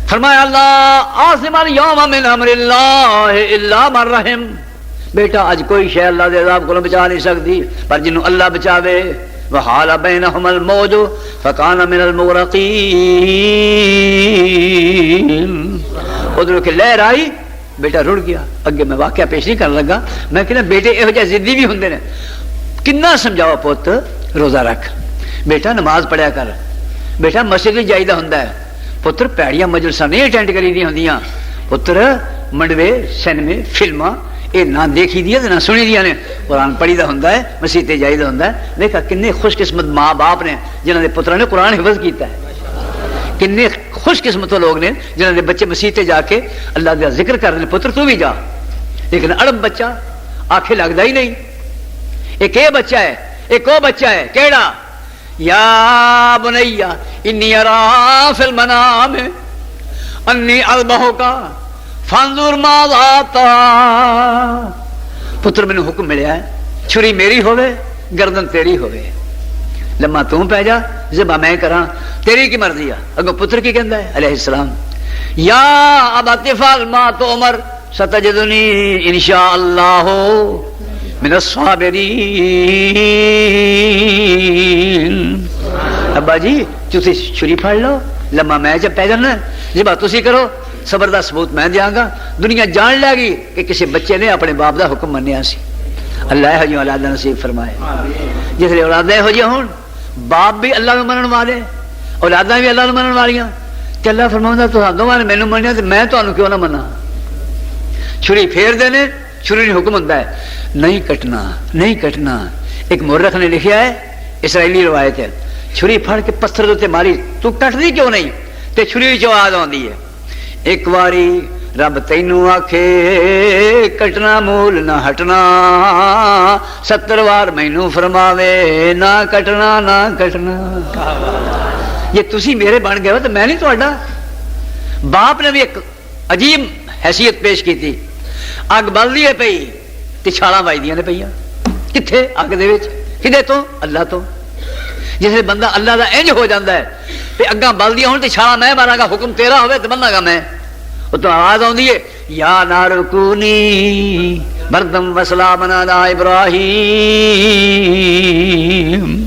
فرمایا اللہ عاصم اليوم من امر اللہ الا من رحم بیٹا اج کوئی شے اللہ دے عذاب کو بچا نہیں سکتی پر جنوں اللہ بچاوے وحال بینہم الموج فکان من المغرقین ادھر کہ لہر آئی بیٹا رڑ گیا اگے میں واقعہ پیش نہیں کرنے لگا میں کہنا بیٹے یہو جہے ضدی بھی ہوندے نے کنا سمجھاؤ پوت روزہ رکھ بیٹا نماز پڑھیا کر بیٹا مسجد جائیدہ ہوندا ہے پتر پیڑیاں مجلساں نہیں اٹینڈ کری دی ہوندیاں پتر منڈوے سینمے فلماں یہ نہ دیکھی دیا نہ سنی دیا نے قرآن پڑھی دا ہوندا ہے مسیح تے جائیدہ ہوندا ہے دیکھا کنے خوش قسمت ماں باپ نے جنہاں دے پتراں نے قرآن حفظ کیتا ہے کنے خوش قسمت لوگ نے جنہوں نے بچے مسیح تے جا کے اللہ کا ذکر کر رہے پتر تو بھی جا لیکن اڑب بچہ آنکھیں لگتا ہی نہیں ایک یہ بچہ ہے ایک وہ بچہ ہے کیڑا یا بنیا انی ارا فی المنام انی اذبحک فانظر ماذا ترى پتر مینوں حکم ملیا ہے چھری میری ہوے گردن تیری ہوے لما تم پہ جا ذبح میں کراں تیری کی مرضی ہے اگو پتر کی کہندا ہے علیہ السلام یا ابا تفعل ما تؤمر ستجدنی انشاءاللہ من الصابرین ابا جی تسی چھری پھڑ لو لما میں جب پہ جانا ذبح تسی کرو صبر دا ثبوت میں دیاں گا دنیا جان لے گی کہ کسی بچے نے اپنے باپ دا حکم منیا سی اللہ ہے جو اولاد نصیب فرمائے جس لئے اولادیں ہو جی ہون باپ بھی اللہ کو منن والے اولاداں بھی اللہ کو منن والیاں کہ اللہ فرماؤں تو دوواں نے مینوں منیا تے میں تانوں کیوں نہ منا چھری پھیر دینے چھری نے حکم ہوندا ہے نہیں کٹنا نہیں کٹنا ایک مورخ نے لکھیا ہے اسرائیلی روایت ہے چھری پھڑ کے پتھر دے تے ماری تو کٹدی کیوں نہیں تے چھری وچ آواز آندی ہے ایک واری رب تینوں آکھے کٹنا مول نہ ہٹنا 70 وار مینوں فرماوے نہ کٹنا نہ کٹنا یہ تسی میرے بن گئے ہو تو میں نہیں تہاڈا باپ نے بھی ایک عجیب حیثیت پیش کی تھی اگ بلدی ہے پئی تے چھالاں وجدیاں نے پئیاں کتھے اگ دے وچ کدے تو اللہ تو جس بندہ اللہ دا انج ہو جاندا ہے تے اگاں بلدیاں ہون تے چھالاں میں ماراں گا حکم تیرا ہوے تے بننا گا میں تو آواز آندی ہے یا نار کونی بردم وسلامن علی ابراہیم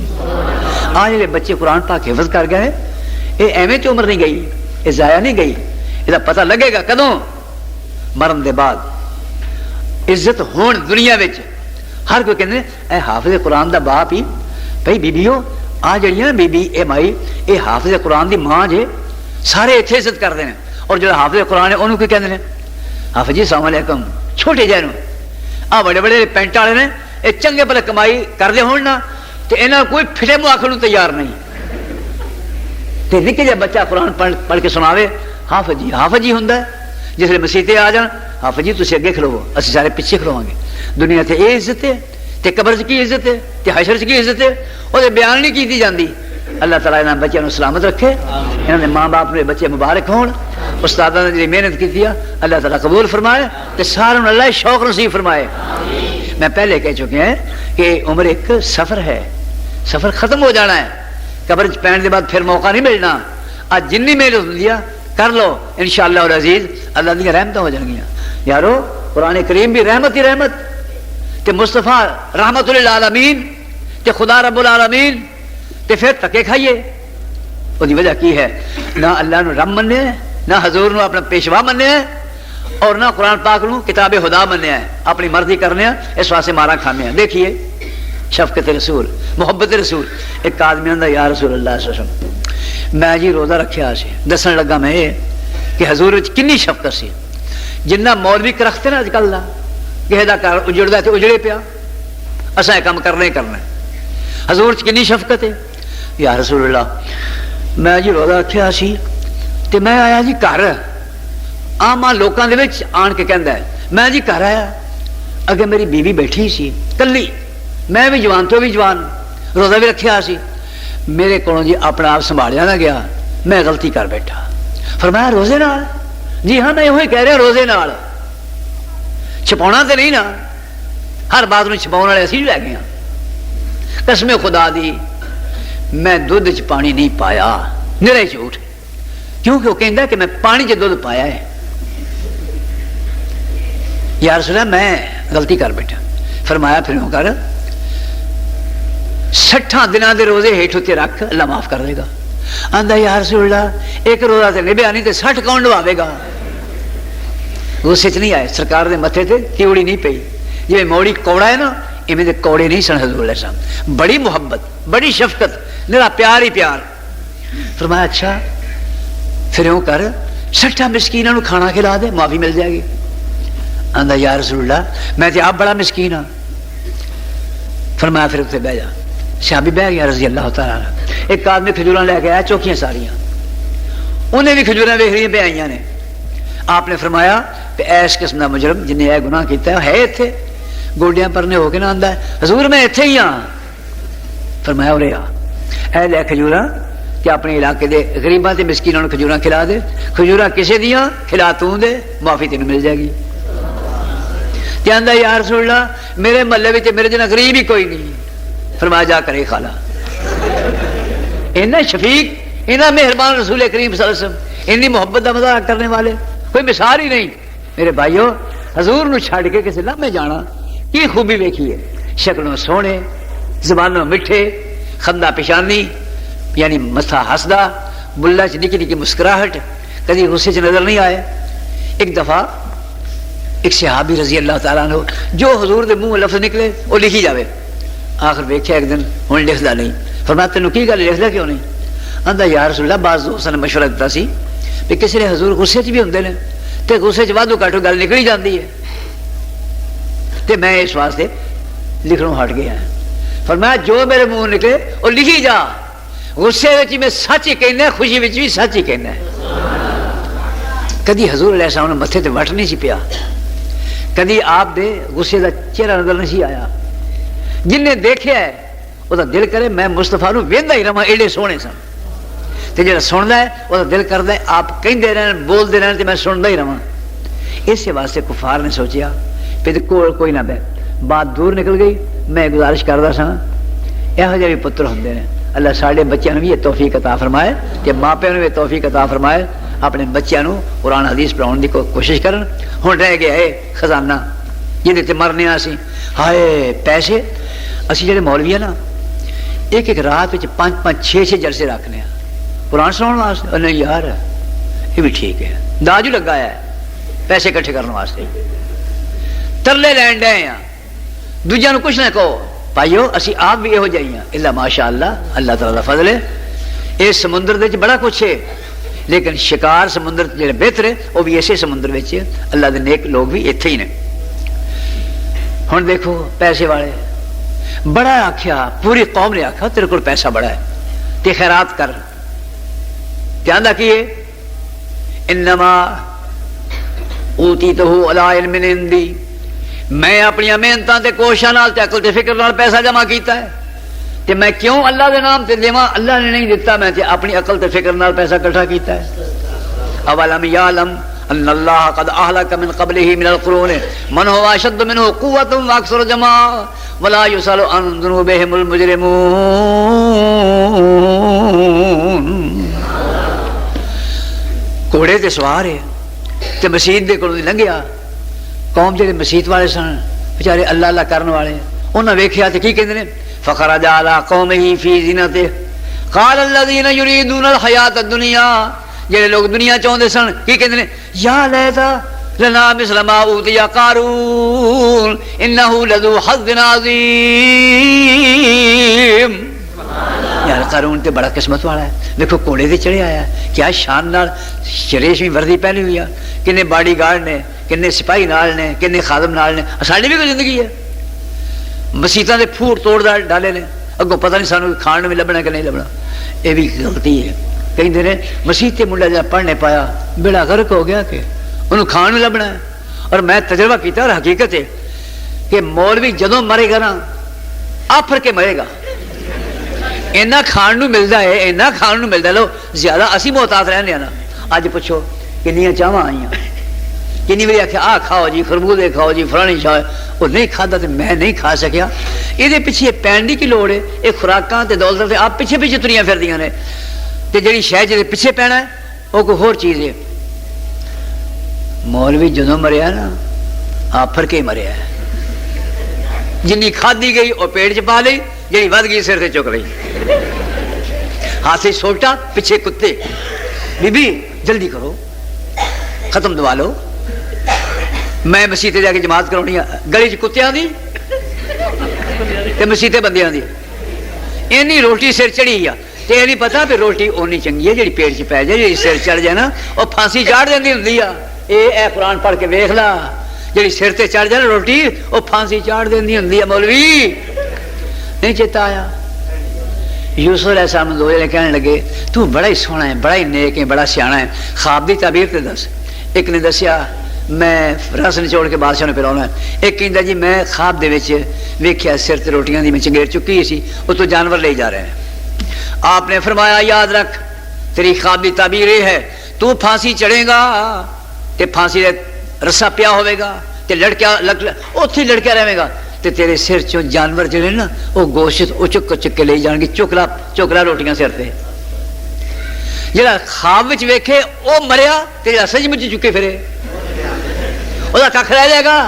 آج یہ بچے قرآن پاک حفظ کر گئے یہ ایویں تے عمر نہیں گئی یہ ضائع نہیں گئی یہ پتہ لگے گا کدوں مرن دے بعد عزت ہون دنیا وچ ہر کوئی کہندے اے حافظ قرآن دا باپ ہی بھائی بیبیو آ جڑیاں بی بی اے مائی اے حافظ قرآن دی ماں جے سارے ایتھے عزت کردے نے اور جو حافظ قرآن ہے انہوں کی کہندے نے حافظ جی السلام علیکم چھوٹے جے نو آ بڑے بڑے پینٹ والے نے اے چنگے بھلے کمائی کردے ہون نا تے انہاں کوئی پھٹے منہ آکھن نوں تیار نہیں تے نکے جے بچہ قرآن پڑھ کے سناوے حافظ جی ہوندا ہے جس لئے مسیح تے آ جان حافظ جی تسی اگے کھلوو اسی سارے پیچھے کھلواں گے دنیا تے اے عزت ہے تے قبر کی عزت ہے تے حشر کی عزت ہے اور بیان نہیں کیتی جاندی اللہ تعالیٰ انہاں بچوں کو سلامت رکھے انہاں دے ماں باپ نے بچے مبارک ہون استاداں نے جی محنت کی اللہ تعالیٰ قبول فرمائے تے ساروں اللہ شوق نصیب فرمائے میں پہلے کہہ چکے ہیں کہ عمر ایک سفر ہے سفر ختم ہو جانا ہے قبر پہن دے بعد پھر موقع نہیں ملنا آج جنی محنت ہوندی کر لو انشاءاللہ العزیز اللہ دی رحمتاں ہو جان گیاں یارو قرآن کریم بھی رحمت ہی رحمت تے مصطفیٰ رحمت للعالمین تے خدا رب العالمین تے پھر تکے کھائیے وہ وجہ کی ہے؟ نہ اللہ نو رب منیا ہے، نہ حضور نو اپنا پیشوا منیا ہے، اور نہ قرآن پاک نو کتاب خدا منیا ہے، اپنی مرضی کرنے ہیں، اس واسطے مارا کھانے ہیں۔ دیکھیے شفقت رسول، محبت رسول۔ ایک آدمی آندا یا رسول اللہ صلی اللہ علیہ وسلم میں جی روزہ رکھیا سی، دسن لگا میں یہ کہ حضور وچ کنی شفقت سی، جنہ مولوی کرختے نا اج کل دا کسی دا گھر اجڑدا تے اجڑے پیا، اساں یہ کام کرنا ہی کرنا ہے۔ حضور وچ کنی شفقت ہے۔ یا رسول اللہ میں جی روزہ رکھیا سی تے میں آیا جی گھر، عام لوکاں دے وچ آن کے کہندا ہے میں جی گھر آیا، اگے میری بیوی بیٹھی سی کلی، میں بھی جوان تو بھی جوان، روزہ بھی رکھیا سی، میرے کو جی اپنا آپ سنبھالیا نہ گیا، میں غلطی کر بیٹھا۔ فرمایا روزے نال؟ جی ہاں میں وہی کہہ رہا روزے نال، چھپاؤنا تو نہیں نا، ہر بات میں چھپاؤن والے اسی لے گئے ہیں۔ قسم خدا دی میں دودھ چ پانی نہیں پایا، نرے جھوٹ، کیونکہ وہ کہندا ہے کہ میں پانی چ دودھ پایا ہے۔ یا رسول اللہ میں غلطی کر بیٹھا۔ فرمایا پھر وہ کر 60 دنوں دے روزے ہیٹھ اتنے رکھ، اللہ معاف کر دے گا۔ آندا یا رسول اللہ ایک روزہ تے نبھیا نہیں تے 60 کون نبھاوے گا؟ غصے چ نہیں آئے، سرکار دے متھے تے تیوڑی نہیں پئی، جی موڑی کوڑا ہے نا ایویں دے کوڑے نہیں سن حضور علیہ السلام، بڑی محبت، بڑی شفقت، میرا پیار ہی پیار۔ فرمایا اچھا پھر یوں کر 60 مسکیناں نو کھانا کھلا دے، معافی مل جائے گی۔ آندا یا رسول اللہ میں تے آپ بڑا مسکین ہاں۔ فرمایا پھر اتنے بہ جا۔ صحابی بہ گیا رضی اللہ تعالیٰ عنہ۔ ایک آدمی کھجوراں لے کے آیا چوکیاں ساریاں، انہیں بھی کھجوراں ویکھ رہی پہ آئیاں نے۔ آپ نے فرمایا کہ ایس قسم کا مجرم جن نے یہ گناہ کیتا ہے اتنے گوڈیاں پرنے ہو کے نہ آندا ہے حضور میں اتنے ہی ہاں۔ فرمایا ارے آ اے لے کھجوراں کہ اپنے علاقے دے غریباں تے مسکیناں نوں کھجوراں کھلا دے، کھجوراں کسے دیاں کھلا توں دے، معافی تینوں مل جائے گی۔ تے آندا یا رسول اللہ میرے محلے وچ میرے جنا غریب ہی کوئی نہیں۔ فرمایا جا کرے کھالا۔ اینا شفیق، اینا مہربان رسول کریم صلی اللہ علیہ وسلم، اتنی محبت کا مذاق کرنے والے کوئی مثال ہی نہیں۔ میرے بھائیو حضور نو چھڑ کے کسی لمحے جانا کی خوبی ویکھیے، شکلوں سونے، زبانوں میٹھے، خندہ پیشانی یعنی مسا ہسدا، بلا چ نکی نکی مسکراہٹ، کدی غصے چ نظر نہیں آئے۔ ایک دفعہ ایک صحابی رضی اللہ تعالیٰ عنہ جو حضور دے منہ لفظ نکلے وہ لکھی جاوے، آخر ویکھیا ایک دن ہن لکھدا نہیں۔ فرمایا تینوں کی گل لکھدا کیوں نہیں؟ آندا یا رسول اللہ بعض دوستاں نے مشورہ دیتا سی کہ کسی نے حضور غصے چ بھی ہوندے نے تے غصے چ وادو گھٹ گل نکلی جاندی ہے تے میں اس واسطے لکھنوں ہٹ گیا۔ فرمایا جو میرے منہ نکلے وہ لکھی جا، غصے وچ میں سچ ہی کہنا، خوشی وچ بھی سچ ہی کہنا۔ کدی حضور علیہ السلام نے متھے تے وٹ نہیں سی پیا، کدی آپ دے غصے دا چہرہ نظر نہیں سی آیا۔ جن نے دیکھیا ہے وہ دل کرے میں مصطفیٰ نو ویندا ہی رہاں، ایڈے سونے سن۔ تے جڑا سندا ہے وہ دل کردا ہے آپ کہندے رہن، بولدے رہن تے میں سندا ہی رہاں۔ اس واسطے کفار نے سوچیا پھر کوئی نہ بہ، بات دور نکل گئی۔ میں گزارش کردا سا یہو جہے بھی پتر ہوندے نے، اللہ ساڈے بچیاں نوں بھی یہ توفیق عطا فرمائے کہ ماں پیو نوں بھی توفیق عطا فرمائے اپنے بچیاں نوں قرآن حدیث پڑھاؤن دی کوشش کرن۔ ہن رہ گیا ہے خزانہ جہدے تے مرنے آ سی، ہائے پیسے۔ اسی جڑے مولوی ہیں نا ایک ایک رات وچ 5-5 6-6 جلسے رکھنے ہیں قرآن سناؤن واسطے۔ نہیں یار یہ بھی ٹھیک ہے، داج لگایا ہے پیسے اکٹھے کرنے واسطے، ترلے لین ڈے ہیں، دوجیاں نوں کچھ نہ کہو۔ بھائیو اسی آپ بھی یہو جہی ہیں، اللہ ماشاء اللہ، اللہ تعالیٰ دا فضل ہے۔ اس سمندر دے بڑا کچھ ہے لیکن شکار سمندر جڑے بہتر ہے وہ بھی ایسے سمندر وچ ہے، اللہ دے نیک لوگ بھی اتھے ہی نے۔ ہن دیکھو پیسے والے بڑا آکھیا، پوری قوم نے آکھا تیرے کول پیسہ بڑا ہے تے خیرات کر۔ کہندا کی ہے انما اوتیتہ علی علم عندی، میں اپنی محنتاں تے کوششاں نال تے عقل تے فکر نال پیسہ جمع کیتا ہے تے میں کیوں اللہ دے نام تے دیواں؟ اللہ نے نہیں دیتا، میں تے اپنی عقل تے فکر نال پیسہ اکٹھا کیتا ہے۔ اولم یعلم ان اللہ قد اہلک من قبلہ من القرون من هو اشد منه قوۃ واکثر جمعا ولا یسأل عن ذنوبهم المجرمون۔ گھوڑے تے سوار ہے تے مسیت دے کولوں لنگھیا، قوم جڑے مسیت والے سن بیچارے اللہ اللہ کرن والے، انہاں ویکھیا تے کی کہندے نے فخرج علی قومہ فی زینتہ، قال الذين يريدون الحیات الدنیا، جڑے لوگ دنیا چاہتے سن کی کہتے ہیں یا لیتا لنا مثل ما اوتی قارون انه لذو حظ عظیم. یار قارون تے بڑا قسمت والا ہے، دیکھو کوڑے تے چڑھے آیا، کیا شان نال ریشمی وردی پہنی ہوئی ہے، کنے باڈی گارڈ نے، کنے سپاہی نال نے، کنے خادم نال نے. ساڈی بھی کوئی زندگی ہے، مسیتاں دے پھوڑ توڑ ڈالے نے، اگوں پتہ نہیں سانو کھان میں لبنا کہ نہیں لبنا. یہ بھی غلطی ہے. کہیں نے مسیح تے منڈا جا پڑھنے پایا بیڑا غرق ہو گیا کہ انہوں کھان میں لبنا ہے. اور میں تجربہ کیتا اور حقیقت ہے کہ مولوی جدوں مرے گا نا آفر کے مرے گا. اینا کھان نو ملدا ہے، اینا کھان نو ملدا. لو زیادہ اسی محتاط رہنے ہیں نا. اج پوچھو کنیاں چاواں آئیاں، کنی باری آخیا آ کھاؤ جی، خربوزے کھاؤ جی، فلانی شاہ، وہ نہیں کھادا تو میں نہیں کھا سکیا. یہ پیچھے پینڈی کی لوڑ ہے، یہ خوراکاں تے دولت آپ پیچھے پیچھے تریاں پھردیاں نے، تے جڑی شے جے پیچھے پینا ہے وہ کوئی ہور چیز ہے. مولوی جدوں مریا نا آفر کے مریا ہے. جنی کھادی گئی وہ پیٹ چ پا لئی، جی ود گئی سر سے چک رہی. ہاتھ سے سوٹا پیچھے کتے. بی بی جلدی کرو ختم دوا لو، میں مسیتے جا کے جماعت کرونی ہے. گلی چ کتیاں دی تے مسیتے بندیاں دی. اینی روٹی سر چڑھی آ تے یہ نہیں پتا بھی روٹی اونی چنگی ہے جی پیٹ چ پی جائے، جی سر چڑھ جائے نا وہ پھانسی چاڑ دینی ہوں. اے قرآن پڑھ کے ویخ لا، جی سر تے چڑھ جائے نا روٹی وہ پھانسی چاڑ دینی ہوں. مولوی نہیں چیتا آیا. یوسف علیہ السلام دو جنے کہنے لگے تو بڑا ہی سونا ہے، بڑا ہی نیک ہے، بڑا سیاح ہے، خواب دی تعبیر تے دس. ایک نے دسیا میں رس نچوڑ کے بادشاہ نے پلانا ہے. ایک کہندا جی میں خواب دے وچ ویکھیا سر تے روٹیاں دی میں چنگیر چکی سی، وہ تو جانور لے جا رہے ہیں. آپ نے فرمایا یاد رکھ تیری خواب دی تعبیر یہ ہے تو پھانسی چڑھے گا تے پھانسی دے رسا پیا ہوئے گا تے لڑکیا اوتھے لڑکیا رہے گا تے تیرے سر چوں جانور جڑے نا وہ گوشت اچک کے لے جان گے چوکلا روٹیاں سر تے. جڑا خواب وچ ویکھے او مریا تے جڑا سچ مچ چکے پھرے او دا ککھ رہ جائے گا.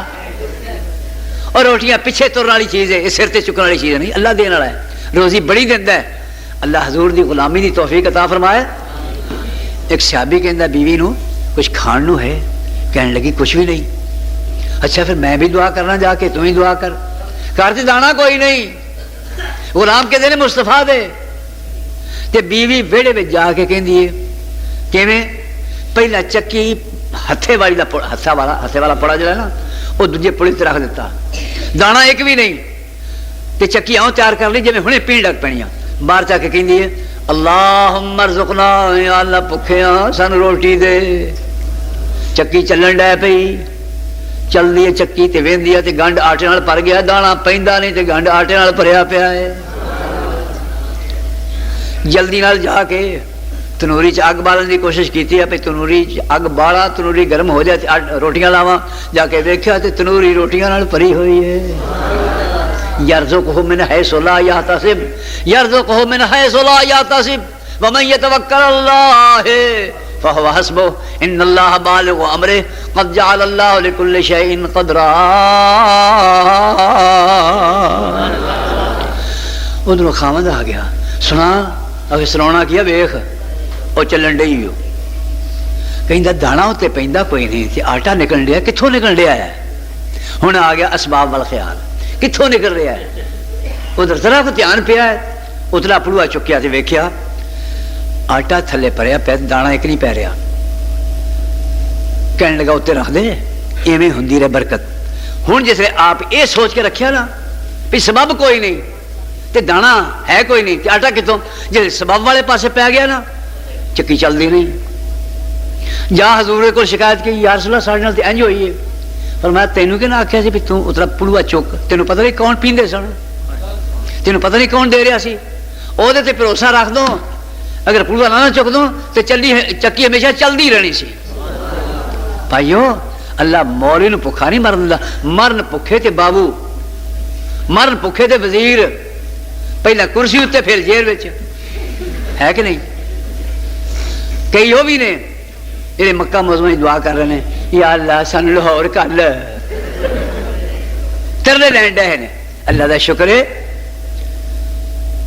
اور روٹیاں پیچھے ترن والی چیز ہے، یہ سر تے چکن والی چیز نہیں. اللہ دین والا ہے، روزی بڑی دیندا ہے. اللہ حضور دی غلامی دی توفیق عطا فرمائے. ایک صحابی کہندا بیوی نو کچھ کھان نو ہے؟ کہنے لگی کچھ بھی نہیں. اچھا پھر میں بھی دعا کرنا جا کے، تم ہی دعا کر. کرتے دانا کوئی نہیں، غلام کے دینے مصطفیٰ دے. تے بیوی ویڑے میں جا کے کہندی ہے کیویں؟ پہلا چکی ہتھے والا پڑا جڑا نا وہ دوجے پڑی تے رکھ دیتا، دانا ایک بھی نہیں. تے چکی آؤں تیار کر لی جی ہنے پین لگ پینی. باہر جا کے کہندی ہے اللہم ارزقنا، یا اللہ بھکھے ہاں سانو روٹی دے. چکی چلن ڈے پئی، چل دی ہے چکی تے ویندی ہے تے گنڈ آٹے نال بھر گیا، دانا پیندا نہیں تے گنڈ آٹے نال بھریا پیا ہے. جلدی نال جا کے تنوری چ اگ بالن کی کوشش کی ہے، تنوری اگ بالا، تنوری گرم ہو جائے روٹیاں لاواں. جا کے ویکھیا تے تنوری روٹیاں نال بھری ہوئی ہے. یرزقہ من حیث لا یحتسب، یرزقہ من حیث لا یحتسب ومن یتوکل اللہ فهو حسبه ان اللہ بالغ امرہ قد جعل اللہ لكل شیء قدرا. ادھر خاوند آ گیا، سنا اگر سنا کیا ویخ اور چلن ڈی ہو. کہندا دانا اتنے پیندا کوئی نہیں تے آٹا نکلن ڈیا، کتوں نکلن ڈیا ہے؟ ہن آ گیا اسباب وال خیال، کتوں نکل رہا ہے؟ ادھر ذرا کو دھیان پیا ہے، اتلا پڑوا چکیا تے ویکھیا آٹا تھلے پریا پیا، دانا ایک نہیں پی رہا. کہنے لگا اتنے رکھ دے، ایویں ہوندی رہے برکت. ہن جس نے آپ یہ سوچ کے رکھیا نا بھی سبب کوئی نہیں تے دانا ہے کوئی نہیں تے آٹا کتوں، جس سبب والے پاسے پی گیا نا چکی چلتی نہیں. جا حضور کو شکایت کی یا رسول اللہ ساڈے نال تے انج ہوئی ہے. پر میں تینوں کہ نہ آخیا سی بھی تو اتنا پڑوا چک، تینوں پتہ نہیں کون پیندے سن، تینوں پتہ نہیں کون دے رہا سی. وہ تے بھروسہ رکھ دو، اگر پڑوا نہ چک دو تو چکی ہمیشہ چلتی رہنی سی. بھائیو اللہ مولوی نو بھکھا نہیں مرن دیندا. مرن بھکھے تے بابو، مرن بھکھے تے وزیر، پہلا کرسی اتنے پھر جیل وچ ہے کہ نہیں. کئی وہ بھی نے جہے مکہ معظمہ دعا کر رہے ہیں یا اللہ سن لاہور کل ترلے لین ڈے نے. اللہ دا شکر ہے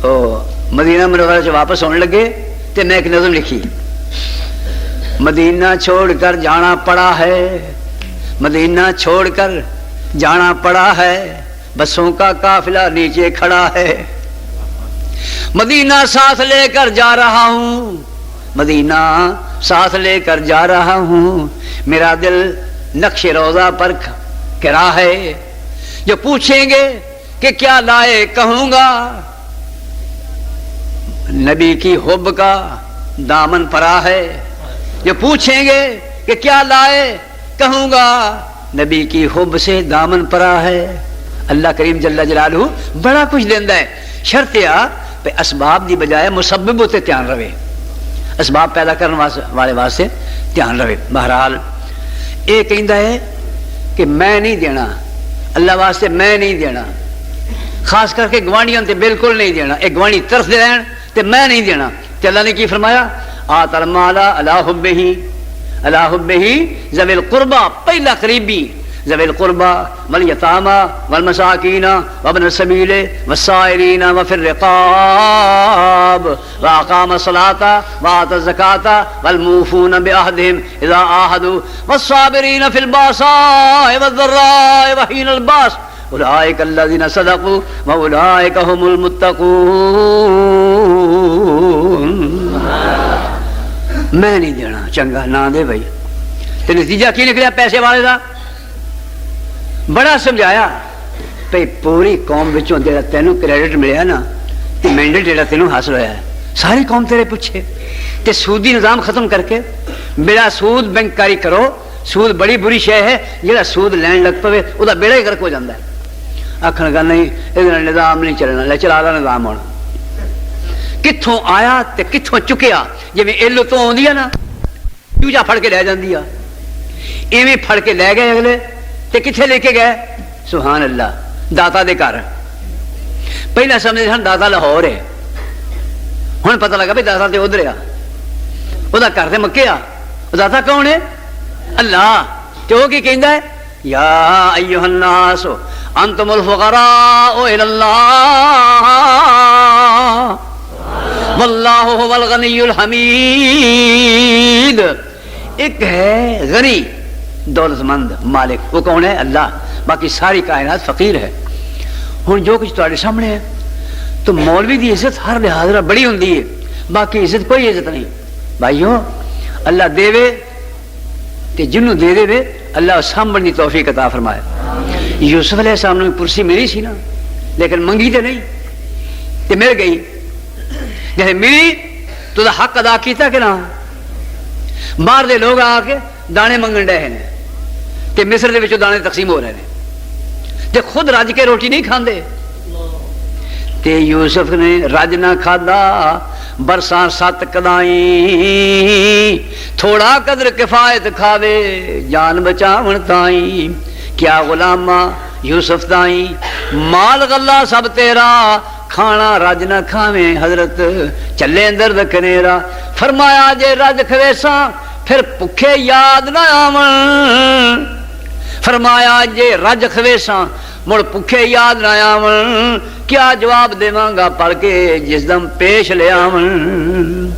او مدینہ منورہ سے واپس ہونے لگے تو میں ایک نظم لکھی، مدینہ چھوڑ کر جانا پڑا ہے، مدینہ چھوڑ کر جانا پڑا ہے، بسوں کا قافلہ نیچے کھڑا ہے، مدینہ ساتھ لے کر جا رہا ہوں، مدینہ ساتھ لے کر جا رہا ہوں، میرا دل نقش روضہ پر کرا ہے، جو پوچھیں گے کہ کیا لائے کہوں گا، نبی کی حب کا دامن پرا ہے، جو پوچھیں گے کہ کیا لائے کہوں گا، نبی کی حب سے دامن پرا ہے۔ اللہ کریم جل جلالہ بڑا کچھ دیندا ہے، شرط یہ پہ اسباب دی بجائے مسبب ہوتے دھیان رہے، اسباب پیدا کرنے والے واسطے دھیان رہے۔ بہرحال یہ کہندا ہے کہ میں نہیں دینا، اللہ واسطے میں نہیں دینا، خاص کر کے گوانڈیاں تے بالکل نہیں دینا، ایک گوانڈی طرف دے رہن تے میں نہیں دینا۔ تے اللہ نے کی فرمایا، آت المال علی حبہ ذوی القربى، پہلا قریبی ذوی القربى والیتامى والمساکین وابن السبیل والسائلین وفی الرقاب واقام الصلاة وآتى الزکاة والموفون بعہدہم اذا عاہدوا والصابرین فی الباساء والضراء وحین الباس اولئک الذین صدقوا واولئک هم المتقون۔ میں نہیں دینا، چنگا نہ دے بھائی۔ تو نتیجہ کی نکلیا پیسے والے دا؟ بڑا سمجھایا بھائی پوری قوم وچوں جڑا تینوں کریڈٹ ملیا نا، تے مینڈیٹ جڑا تینوں حاصل ہویا ہے، ساری قوم تیرے پیچھے، تے سودی نظام ختم کر کے بلا سود بینک کاری کرو۔ سود بڑی بری شے ہے، جڑا سود لین لگ پوے او دا بیڑا ہی غرق ہو جاندا ہے۔ آکھن گا نہیں اے نظام نہیں چلنا، لے چلا دا نظام ہونا، کتھوں آیا تے کتھوں چکیا، جویں ایلو تو آندی ہے نا چوجا پھڑ کے لے جاندی ہے، ایویں پھڑ کے لے گئے اگلے، تے کتھے لے کے گئے؟ سبحان اللہ، داتا دے گھر۔ پہلا سمجھے سن داتا لاہور ہے، ہن پتہ لگا بھی داتا تے ادھر آ، وہ گھر تے مکے آ۔ داتا کون ہے؟ اللہ۔ تے وہ کی کہندا ہے؟ یا ایھا الناس انتم الفقراء الی اللہ واللہ هو الغنی الحمید۔ ایک ہے غنی دولت مند مالک، وہ کون ہے؟ اللہ۔ باقی ساری کائنات فقیر ہے۔ ہن جو کچھ تواڈے سامنے ہے تو مولوی دی عزت ہر لحاظ نال بڑی ہوندی ہے، باقی عزت کوئی عزت نہیں۔ بھائیو اللہ دے تے جنوں دے دے اللہ سامبھن دی توفیق عطا فرمائے۔ یوسف علیہ السلام نے کرسی ملی سی نا، لیکن منگی تے نہیں، تے مل گئی۔ جیسے ملی تو دا حق ادا کیتا کہ نہ؟ باہر دے لوگ آ کے دانے منگن ڈے ہیں تے مصر دے وچوں دانے تقسیم ہو رہے ہیں، تے خود رج کے روٹی نہیں کھاندے۔ تے یوسف نے رج نہ کھادا، برساں 7 کدائیں، تھوڑا قدر کفایت کھاوے جان بچاون تائیں، کیا غلامہ یوسف تائیں مال غلہ سب تیرا، کھانا رج نہ کھاویں حضرت چلے اندر دکنیرا۔ فرمایا جے رج کھویساں پھر بھکھے یاد نہ آون، فرمایا جے رج کھویساں مڑ بھکھے یاد نہ آون، کیا جواب دیواں گا پڑھ کے جس دم پیش لے آون۔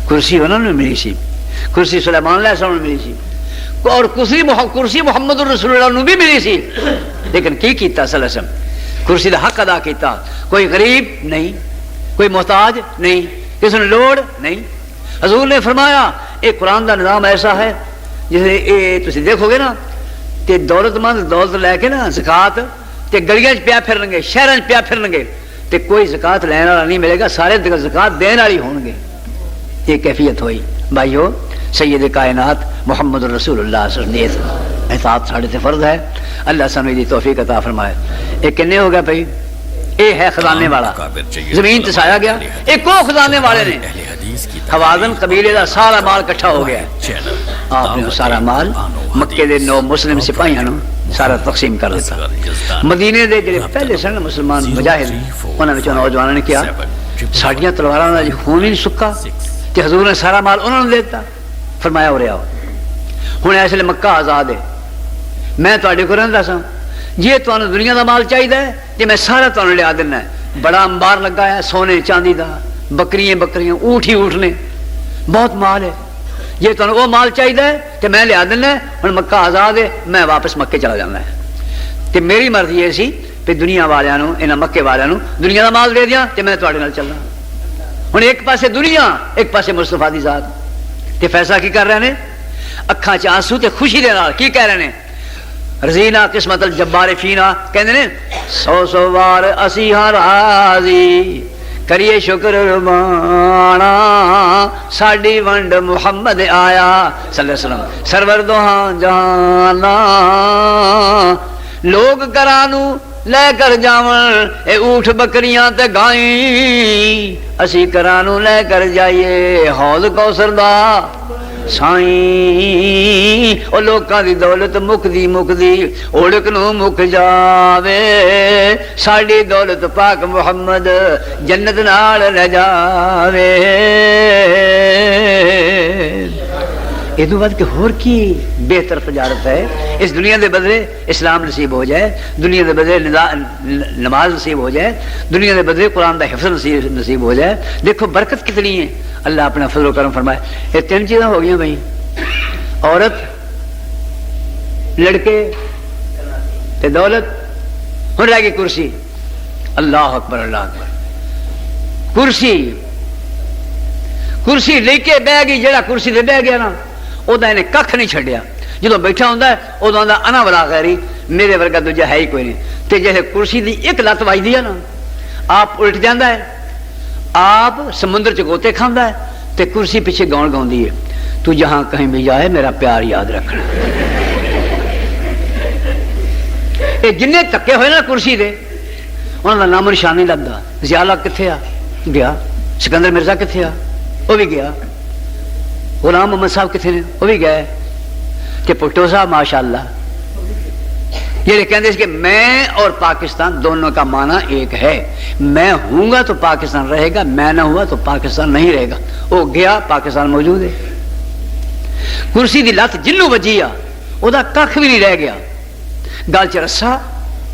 کرسی انہوں نے ملی سی، کرسی سلیمان علیہ السلام نے ملی سی، اور کرسی محمد رسول اللہ نے بھی ملی سی، لیکن کی کیتا صلی اللہ علیہ وسلم؟ کرسی دا حق ادا کیتا۔ کوئی غریب نہیں، کوئی محتاج نہیں، کسی نے لوڑ نہیں۔ حضور نے فرمایا ایک قرآن دا نظام ایسا ہے جسے یہ تسی دیکھو گے نا تے دولت مند دولت لے کے نا زکات تے گلیاں چ پیا پھرن گے، شہراں چ پیا پھرن گے، تے کوئی زکات لین والا نہیں ملے گا، سارے زکات دین والی ہون گے۔ یہ کیفیت ہوئی۔ بھائیو سید کائنات محمد رسول اللہ صلی اللہ علیہ وسلم اطاعت ساڑھے تے فرض ہے۔ اللہ سمجھ دی توفیق عطا فرمائے۔ ایک کنے ہو گیا بھائی؟ اے ہے خزانے والا، زمین تسایا گیا، ایک کو خزانے والے نے حوازن قبیلے دا سارا مال کٹھا ہو گیا ہے۔ آپ نے سارا مال مکے دے 9 مسلم سپاہیاں نوں سارا تقسیم کر دیتا۔ مدینے دے جڑے پہلے سن مسلمان مجاہد، انہاں وچوں نوجوانوں نے کیا ساڈیاں تلواراں دا خون ہی نہیں سکا، تے حضور نے سارا مال انہوں نے دیتا۔ فرمایا ہو رہا ہو ہن اس لیے مکہ آزاد ہے، میں تواڈے کو رہندا سا، جی تانوں دنیا دا مال چاہیے تے میں سارا تانوں لیا دینا ہے، بڑا انبار لگا ہے سونے چاندی دا، بکریاں بکریاں، اونٹ ہی اونٹ نے، بہت مال ہے. جی تمہیں وہ مال چاہیے تو میں لیا دینا، ہوں مکہ آزاد ہے، میں واپس مکے چلا جانا ہے. تو میری مرضی یہ سی کہ دنیا والوں یہاں مکے والوں دنیا کا مال دے دیا تو میں تھوڑے نال چلنا. ہوں ایک پاسے دنیا ایک پاسے مصطفیٰ دی ذات. تو فیصلہ کی کر رہے ہیں؟ اکھاں چ آنسو تے خوشی دے نال کی کہہ رہے ہیں؟ رضینا قسمت الجبار فینا، کہندے نے 100 بار اسی ہاں راضی کریے شکر ربانا ساڈی ونڈ محمد آیا صلی اللہ علیہ وسلم سرور دوہاں جہانا. لوگ گھرانو لے کر جاون اے اونٹ بکریاں تے گائیں، اسی گھرانو لے کر جائیے حوض کوثر دا سائیں. او لوکاں دی دولت مکدی مکدی اوڑک نو مک جاوے، ساڈی دولت پاک محمد جنت نال لے جاوے. ادو بعد کہ ہور کی بہتر تجارت ہے؟ اس دنیا دے بدلے اسلام نصیب ہو جائے، دنیا دے بدلے نماز نصیب ہو جائے، دنیا دے بدلے قرآن دا حفظ نصیب ہو جائے. دیکھو برکت کتنی ہے. اللہ اپنا فضل و کرم فرمائے. یہ 3 چیزیں ہو گئی بھائی، عورت، لڑکے تے دولت. ہوں رہ گئی کرسی. اللہ اکبر اللہ اکبر. کرسی لے کے بہ گئی، جہاں کرسی تے بہ گیا نا وہ کھ نہیں چھڈیا. جدو بیٹھا ہوں ادو آتا انا بلا خیری میرے ورگا دوجا ہے ہی کوئی نہیں. تو جیسے کرسی دی ایک لت وجدی ہے نا آپ الٹ جانا ہے، آپ سمندر چ گوتے کھانا ہے تو کرسی پیچھے گاؤں گاؤندی ہے تو جہاں کہیں بھی جائے میرا پیار یاد رکھنا. یہ جن تکے ہوئے نا کرسی دے انہوں کا نام نشان نہیں لگتا. ضیاء کتنے آ گیا، سکندر مرزا کتنے آ وہ بھی گیا، غلام محمد صاحب کتنے نے وہ بھی گئے، کہ پٹو صاحب ماشاء اللہ یہ کہتے ہیں کہ میں اور پاکستان دونوں کا معنی ایک ہے. میں ہوں گا تو پاکستان رہے گا، میں نہ ہوا تو پاکستان نہیں رہے گا. وہ گیا پاکستان موجود ہے. کرسی دی لت جنوں بجی آ وہ کھ بھی نہیں رہ گیا. گل چ رسا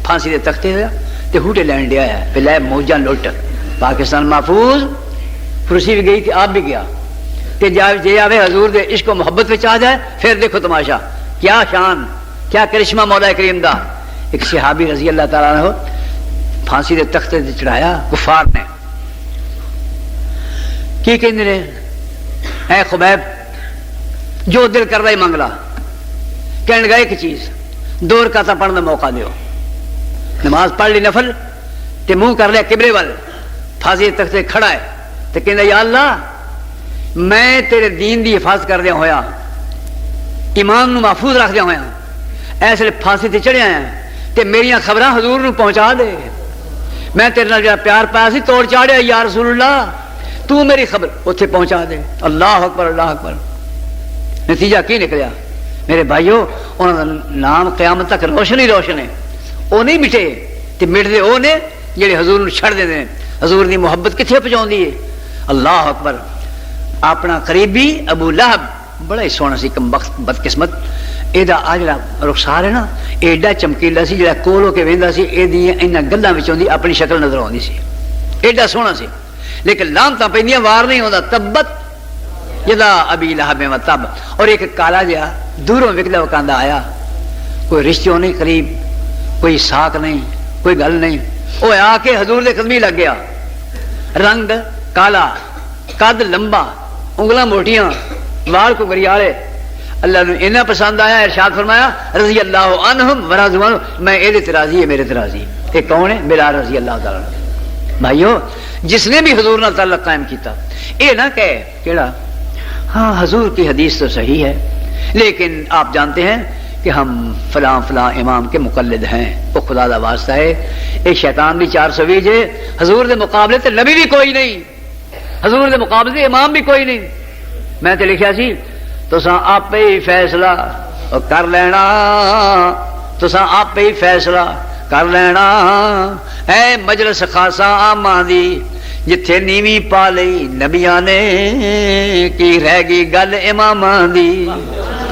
پھانسی دے تختے ہوا تے ہوٹے لین لیا ہے پہ لے موجاں لٹ. پاکستان محفوظ، کرسی بھی گئی تھی آپ بھی گیا. تے جے آوے حضور دے عشق و محبت وچ آ جائے پھر دیکھو تماشا، کیا شان کیا کرشمہ مولا کریم دا. ایک صحابی رضی اللہ تعالیٰ عنہ پھانسی دے تختے تے چڑھایا کفار نے. کی کہندے نے اے خبیب جو دل کر رہا ہی منگ لا. کہنے گا ایک چیز 2 رکعتاں پڑھنے کا موقع دیو. نماز پڑھ لی نفل تے منہ کر لیا قبلے وال، پھانسی دے تختے کھڑا ہے تے کہندا یا اللہ میں تیرے دین دی حفاظت کردیا ہویا، ایمان نو محفوظ رکھدیا ہویا اس لیے پھانسی تے چڑھیا ہیں تے میریاں خبراں حضور نو پہنچا دے. میں تیرے نال جڑا پیار پایا سی توڑ چاڑیا یا رسول اللہ، تو میری خبر اتنے پہنچا دے. اللہ اکبر اللہ اکبر. نتیجہ کی نکلیا میرے بھائیو؟ انہوں کا نام قیامت تک روشن ہی روشن ہے. وہ نہیں مٹے تے مٹتے وہ نے جڑے حضور نو چھڑ دے دیں. حضور دی محبت کتنے پہنچاؤندی ہے. اللہ اکبر. اپنا قریبی ابو لہب بڑا ہی سونا سی کم وقت بدقسمت. یہ جڑا رخسار ہے نا ایڈا چمکیلا سی، جڑا کول ہو کے وہدا سی یہ گلاں وچوں دی اپنی شکل نظر آتی سی، ایڈا سونا سی. لیکن لانتاں پیندیاں وار نہیں ہوتا. تبت یدا ابی لہب و تب. اور ایک کالا جہا دوروں وکدا وکاندا آیا، کوئی رشتوں نہیں قریب، کوئی ساک نہیں، کوئی گل نہیں. وہ آ کے حضور دے قدمی لگ گیا. رنگ کالا، قد لمبا، انگلاں موٹیاں، وال کو گریالے. اللہ نے اتنا پسند آیا، ارشاد فرمایا رضی اللہ عنہم ورضوا عنہ. میں یہ راضی ہے، میرے راضی. یہ کون ہے؟ بلال رضی اللہ تعالیٰ. بھائیو جس نے بھی حضور نال تعلق قائم کیتا یہ نہ کہے کیڑا ہاں حضور کی حدیث تو صحیح ہے لیکن آپ جانتے ہیں کہ ہم فلاں فلاں امام کے مقلد ہیں. وہ خدا دا واسطہ ہے. ایک شیطان بھی 420 ہے. حضور دے مقابلے تے نبی بھی کوئی نہیں، حضور دے مقابلے تے امام بھی کوئی نہیں. میں تے لکھیا سی تساں آپ ہی فیصلہ کر لینا، تساں آپ ہی فیصلہ کر لینا. اے مجلس خاصا آماں دی جتھے نیوی پا لئی نبیاں نے کی رہ گئی گل اماماں دی.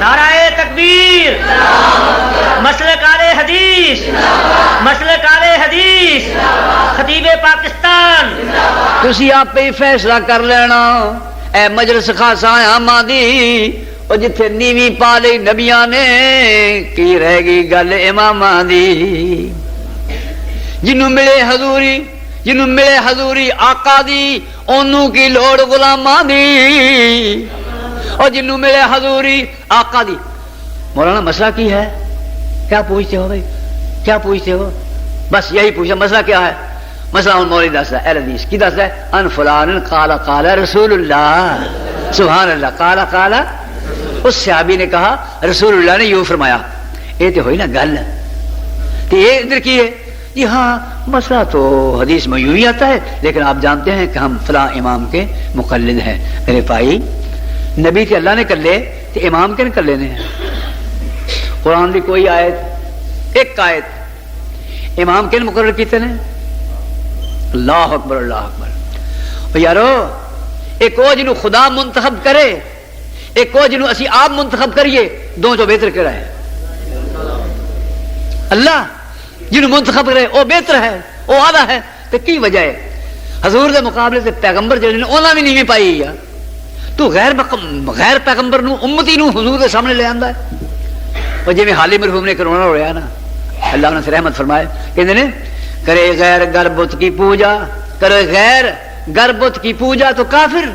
نعرہ تکبیر، مسلک اہل حدیث، مسلک اہل حدیث. خطیب پاکستان تسی آپ ہی فیصلہ کر لینا اے مجلس خاصا عاماں دی او جتھے نیوی پا لئی نبیاں نے کی رہ گئی گل اماماں دی جنوں ملے حضوری آقا دی اونوں کی لوڑ غلاماں دی اور جنوں ملے حضوری آقا دی مولانا مسئلہ کی ہے کیا پوچھتے ہو بھائی کیا پوچھتے ہو بس یہی پوچھا مسئلہ کیا ہے مسئلہ ان مولوی دستا ہے اہل حدیث کی دستا ہے ان فلان قال رسول اللہ سبحان اللہ قال اس صحابی نے کہا رسول اللہ نے یوں فرمایا یہ تو ہوئی نا گل تو یہ ادھر کی ہے جی ہاں مسئلہ تو حدیث میں یوں ہی آتا ہے لیکن آپ جانتے ہیں کہ ہم فلاں امام کے مقلد ہیں میرے بھائی نبی تے اللہ نے کر لے تو امام کے کر لینے ہیں قرآن کی کوئی آیت ایک آیت امام کے مقرر کیتے ہیں اللہ اکبر اللہ اکبر یارو ایک وہ جنہوں خدا منتخب کرے ایک وہ جنہوں اسی آپ منتخب کریے دو جو بہتر کرا ہے اللہ جنہوں منتخب کرے وہ بہتر ہے وہ آدھا ہے تو کی وجہ ہے حضور دے مقابلے سے پیغمبر جنہوں نے انہوں بھی نہیں پائی یا تو غیر پیغمبر نو امتی نو حضور دے سامنے لے آندا ہے اور جی میں حالی مرحوم نے کرونا ہو رہا نا اللہ نے رحمت فرمائے کہتے ہیں کرے غیر گر بت کی پوجا کرے غیر گر بت کی پوجا تو کافر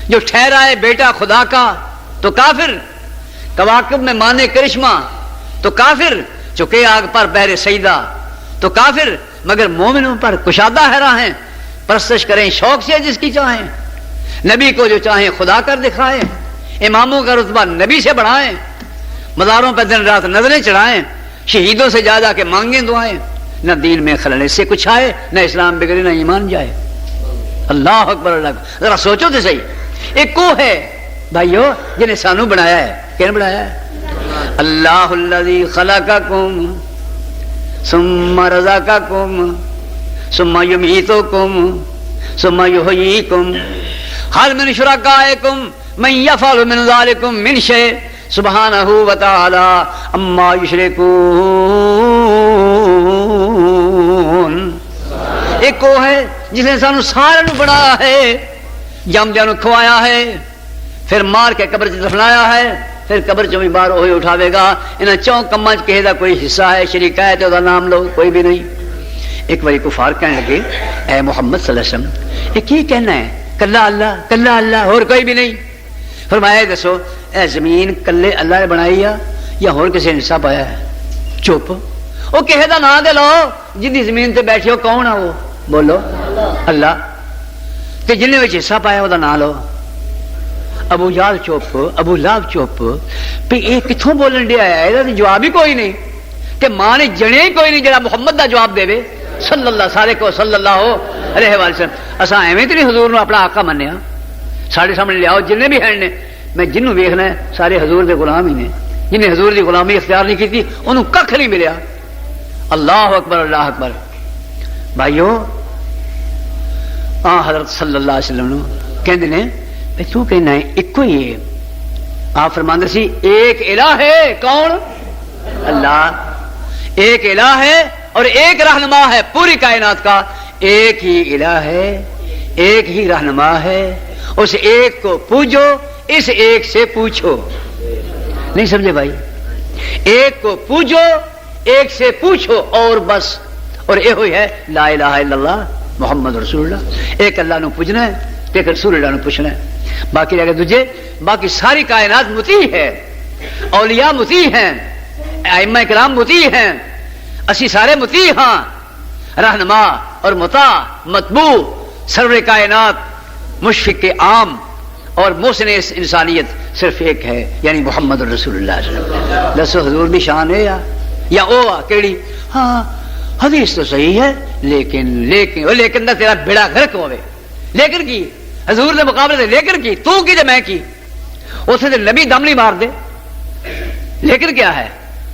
جو ٹھہرا ہے بیٹا خدا کا تو کافر کواکب میں مانے کرشمہ تو کافر چکے آگ پر بہر سیدہ تو کافر مگر مومنوں پر کشادہ ہے راہیں پرستش کریں شوق سے جس کی چاہیں نبی کو جو چاہیں خدا کر دکھائیں اماموں کا رتبہ نبی سے بڑھائیں مزاروں پہ دن رات نظریں چڑھائیں شہیدوں سے جا کے مانگیں دعائیں نہ دین میں خلل اس سے کچھ آئے نہ اسلام بگڑے نہ ایمان جائے اللہ اکبر اللہ اکبر ذرا سوچو تو صحیح ایک کو ہے بھائیو جنہیں سانو بنایا ہے کیا بنایا ہے اللہ الذی خلقکم ثم رزقکم ثم یمیتکم ثم یحییکم حل من شرکائکم من یفعل من ذالکم من شیء سبحانہ وتعالی اما یشرکون ایک وہ ہے جس نے سانو سارے بنایا ہے جمدیاں نو کھوایا ہے پھر مار کے قبر چ دفنایا ہے پھر قبر چوں بھی باہر وہی اٹھاوے گا انہاں چوں کماں چ کہے دا کوئی حصہ ہے شریک ہے تے او دا نام لو کوئی بھی نہیں ایک باری کفار کہنے لگے اے محمد صلی اللہ علیہ وسلم یہ کی کہنا ہے کلا اللہ اور کوئی بھی نہیں فرمایا دسو اے زمین کلے اللہ نے بنائی یا اور کسی نے حصہ پایا ہے چپ وہ کہے دا نام دے لو جن زمین تے بیٹھے ہو کون ہے وہ بولو اللہ تے جن وچ حصہ پایا وہ دا نام لو ابو جہل چپ ابو لہب چپ پہ یہ کتھوں بولن دیا ہے یہ جواب ہی کوئی نہیں تے ماں نے جنے ہی کوئی نہیں جڑا محمد دا جواب دے صلی اللہ سارے کو صلی اللہ علیہ وسلم اساں ایویں تے نہیں حضور نو اپنا آقا منیا سارے سامنے لیاؤ جن بھی ہیں نے میں جنوں ویکھنا ہے سارے حضور دے غلام ہی نے جنہیں حضور دی غلامی اختیار نہیں کی انہوں ککھ نہیں ملیا اللہ اکبر اللہ اکبر بھائیو حضرت صلی اللہ علیہ وسلم کہندے نے تو کہنا ہے ایک ہی ہے آپ فرماندے سی ایک الہ ہے کون اللہ ایک الہ ہے اور ایک رہنما ہے پوری کائنات کا ایک ہی الہ ہے ایک ہی رہنما ہے اس ایک کو پوجو اس ایک سے پوچھو نہیں سمجھے بھائی ایک کو پوجو ایک سے پوچھو اور بس اور یہ ہوئی ہے لا الہ الا اللہ محمد رسول اللہ ایک اللہ نو پوجنا ہے ایک رسول اللہ نو پوچھنا ہے باقی اگر دوجے باقی ساری کائنات مطیع ہے اولیاء مطیع ہیں ائمہ کرام مطیع ہیں اسی سارے مطیع ہاں رہنما اور مطاع متبوع سرور کائنات مشفق عام اور محسن انسانیت صرف ایک ہے یعنی محمد رسول اللہ صلی اللہ علیہ وسلم دسو حضور بھی شان ہے یا او کیڑی ہاں حدیث تو صحیح ہے لیکن دا تیرا بیڑا غرق ہوئے لیکن کی حضور دے مقابلے دے لیکن کی تو کی دے میں کی اسے دے نبی دم نہیں مار دے لیکن کیا ہے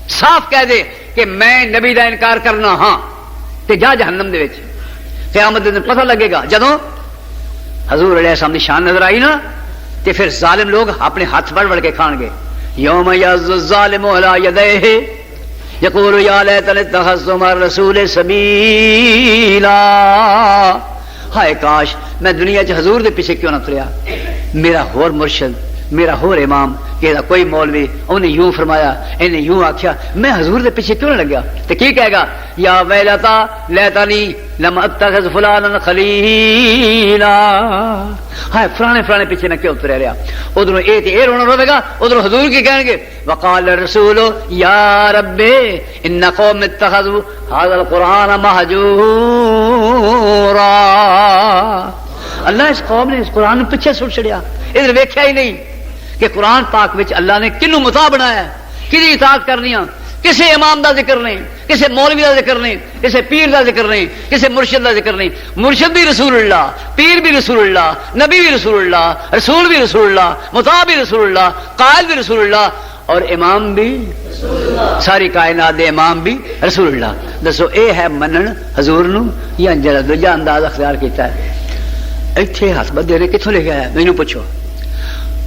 صاف کہہ دے کہ میں نبی دا انکار کرنا ہاں تے جا جہنم دے وچ قیامت دے دن پتہ لگے گا جدوں حضور علیہ السلام دی شان نظر آئی نا تے پھر ظالم لوگ اپنے ہاتھ بڑھ کے کھان گے یوم یعض الظالم علی یدیہ یقول یا لیتنی اتخذت مع الرسول سبیلا ہائے کاش میں دنیا چ حضور دے پیچھے کیوں نہ تریا. میرا ہور مرشد میرا ہور امام کہ کوئی مولوی انہیں یوں فرمایا انہیں یوں آخیا میں حضور دے پیچھے کیوں نہ لگیا. تو کی کہے گا یا ویلتا لیتنی لم اتخذ فلانا خلیلا. ہائے فلانے پیچھے میں کیوں تریا رہا. ادھر یہ رونا روے گا ادھر حضور کی کہیں گے وقال الرسول یا رب ان قوم اتخذوا هذا القرآن مہجورا. اللہ اس قوم نے اس قرآن پیچھے سٹ چڑیا ادھر ویکھیا ہی نہیں کہ قرآن پاک وچ اللہ نے کنوں متا بنایا کدی اطاعت کرنی کسی امام دا ذکر نہیں کسی مولوی دا ذکر نہیں کسی پیر دا ذکر نہیں کسی مرشد دا ذکر نہیں. مرشد بھی رسول اللہ پیر بھی رسول اللہ نبی بھی رسول اللہ رسول بھی رسول اللہ مطاع بھی رسول اللہ قائد بھی رسول اللہ اور امام بھی ساری کائنات دے امام بھی رسول اللہ. دسو اے ہے منن حضور نو یا جڑا دوجا انداز اختیار کیتا ہے. ایتھے ہاتھ بدے نے کتھوں لے کے آیا مینوں پوچھو.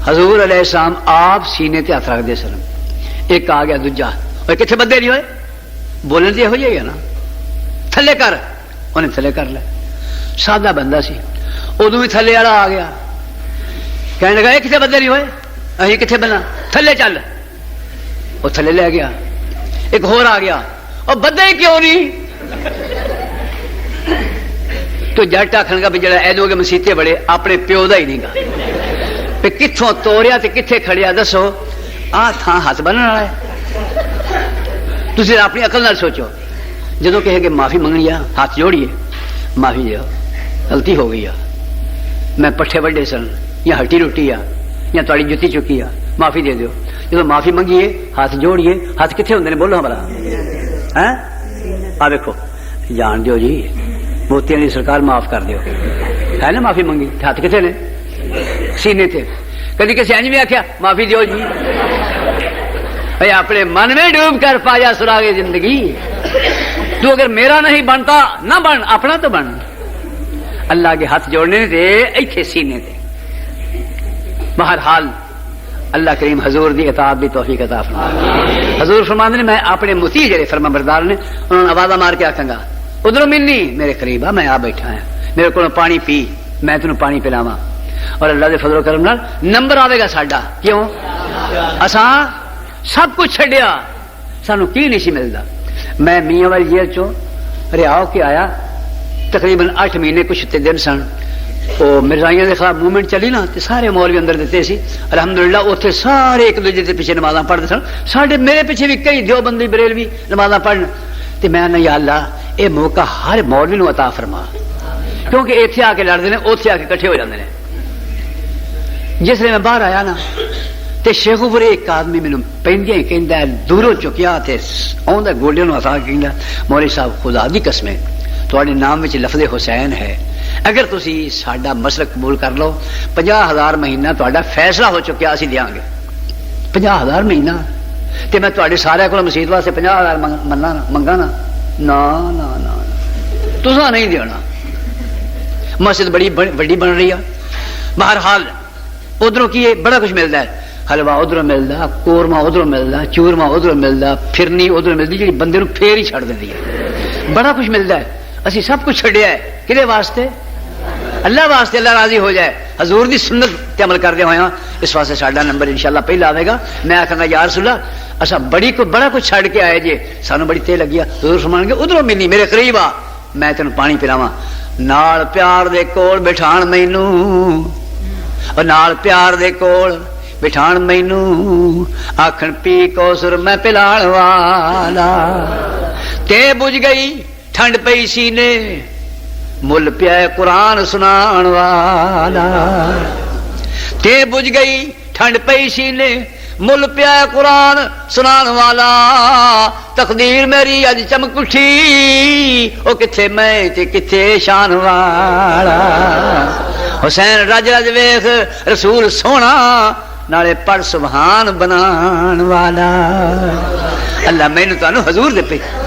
حضور علیہ السلام آپ سینے تے ہاتھ رکھ دے سن ایک آ گیا دوجا اور کتنے بدے نہیں ہوئے بولن تو یہ ہے نا تھلے کر انہیں تھلے کر لیا. سادہ بندہ سی ادو بھی تھلے والا آ گیا کہنے لگا یہ کتنے بدے نہیں ہوئے اہی کتنے بنا تھلے چل وہ تھلے لے گیا. ایک ہور آ گیا اور بدے کیوں نہیں تو جٹ آخر گا بھی جڑا ایدو کے مسیتے بڑے اپنے پیو دا ہی نہیں گا کتوں توڑیا تے کتنے کھڑیا دسو آ تھان ہاتھ بننے والا ہے. تسی اپنی عقل نال سوچو جدو کہے کہ معافی منگنی ہے ہاتھ جوڑیے معافی دو غلطی ہو گئی ہے میں پٹھے وڈے سن یا ہٹی روٹی آ یا تاری جتی چکی آ معافی دے دیو. جدو معافی منگیے ہاتھ جوڑیے ہاتھ کتنے ہوندے نے بولو ہمارا ہے آ دیکھو جان دیو جی موتیاں دی سرکار معاف کر دیو ہے نا معافی منگی ہاتھ کتنے نے سینے تے. کدی کسی انج بھی آخیا معافی دیو جی اپنے من میں ڈوب کر پایا سراغ زندگی. تو اگر میرا نہیں بنتا نہ بن اپنا تو بن. اللہ کے ہاتھ جوڑنے تھے ایتھے سینے تھے. بہرحال اللہ کریم حضور دی اطاعت بھی توفیق عطا فرمائے. حضور فرماندے نے میں اپنے مطیع جڑے فرما بردار نے انہوں نے آوازہ مار کے آکھاں گا ادھروں ملنی میرے قریب آ میں آ بیٹھا ہاں میرے کو پانی پی میں تینوں پانی پلاواں اور اللہ دے فضل و کرم نال نمبر آئے گا ساڈا. کیوں اساں سب کچھ چھڈیا سانو کی نہیں سی ملتا. میں میاں والی جیل چوں رہا ہو کے آیا تقریباً 8 مہینے کچھ تے دن سن. وہ مرزائیاں دے خلاف موومنٹ چلی نا تے سارے مولوی اندر دیتے سی الحمدللہ اوتھے سارے ایک دوجے دے پیچھے نمازاں پڑھتے سن. ساڈے میرے پیچھے بھی کئی دیوبندی بریلوی نمازاں پڑھن تے میں نے یا اللہ اے موقع ہر مولوی نو عطا فرما کیونکہ ایتھے آ کے لڑتے ہیں اوتھے آ کے کٹھے ہو جاتے ہیں. جس لیے میں باہر آیا نا تے شیخ اوپر ایک آدمی مینوں پیندیاں کہندا ہے دوروں چکیا تے اوندا گوڈیاں نوں ہسا کہندا مولوی صاحب خدا دی قسم ہے تواڈے نام وچ لفظ حسین ہے اگر تسی ساڈا مسلک قبول کر لو 50,000 مہینہ تواڈا فیصلہ ہو چکیا اسی دیاں گے. 50,000 مہینہ تے میں تواڈے سارے کول مسجد واسطے 50,000 منگا نا نا نا نا تساں نہیں دینا. مسجد بڑی بڑی بن رہی ہے. بہرحال ادھروں کی بڑا کچھ ملتا ہے حلوا ادھر ملتا قورمہ ادھر ملتا چورما ادھر ملتا پھرنی ادھر ملتی جی بندے نو پھیر ہی چھڑ دینی ہے. بڑا کچھ ملتا ہے اسی سب کچھ چھڈیا ہے کدے واسطے اللہ واسطے اللہ راضی ہو جائے حضور دی سنت تے عمل کردے ہوئے اس واسطے ساڈا نمبر انشاءاللہ پہلا آئے گا. میں آکھاں گا یا رسول اللہ اسا بڑا کچھ چھڈ کے آئے جے سانو بڑی تے لگی حضور فرمان گے ادھروں ملنی میرے قریب آ میں تینوں پانی پلاواں نال پیار دے کول بٹھان مینوں اور نال پیار دے کول بٹھان مینوں آکھن پی کوثر میں پلان والا تے بجھ گئی ٹھنڈ پئی سینے مل پیا قرآن سنان والا تے بجھ گئی ٹھنڈ پئی سینے مل پیا قرآن سنان والا تقدیر میری اج چمک اٹھی او کتھے میں تے کتھے شان والا حسین رج رج ویخ رسول سونا نالے پڑھ سبحان بنان والا. اللہ مینوں تانوں حضور دے پیچھے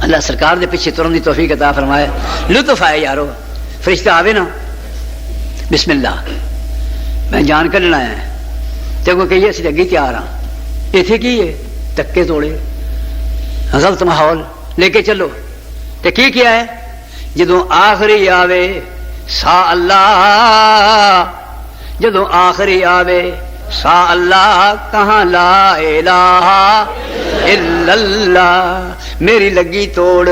اللہ سرکار دے پیچھے ترن دی توفیق عطا فرمائے. لطف آئے یارو فرشتہ آوے نا بسم اللہ میں جان کڈنا ہے تے کوئی کہیے اسی اگے تیار ہاں ایتھے کی ہے تکے توڑے غلط ماحول لے کے چلو تے کی کیا ہے جدوں آخری آوے سا اللہ، جدوں آخری آوے سا اللہ، کہاں لا الہ الا اللہ، میری لگی توڑ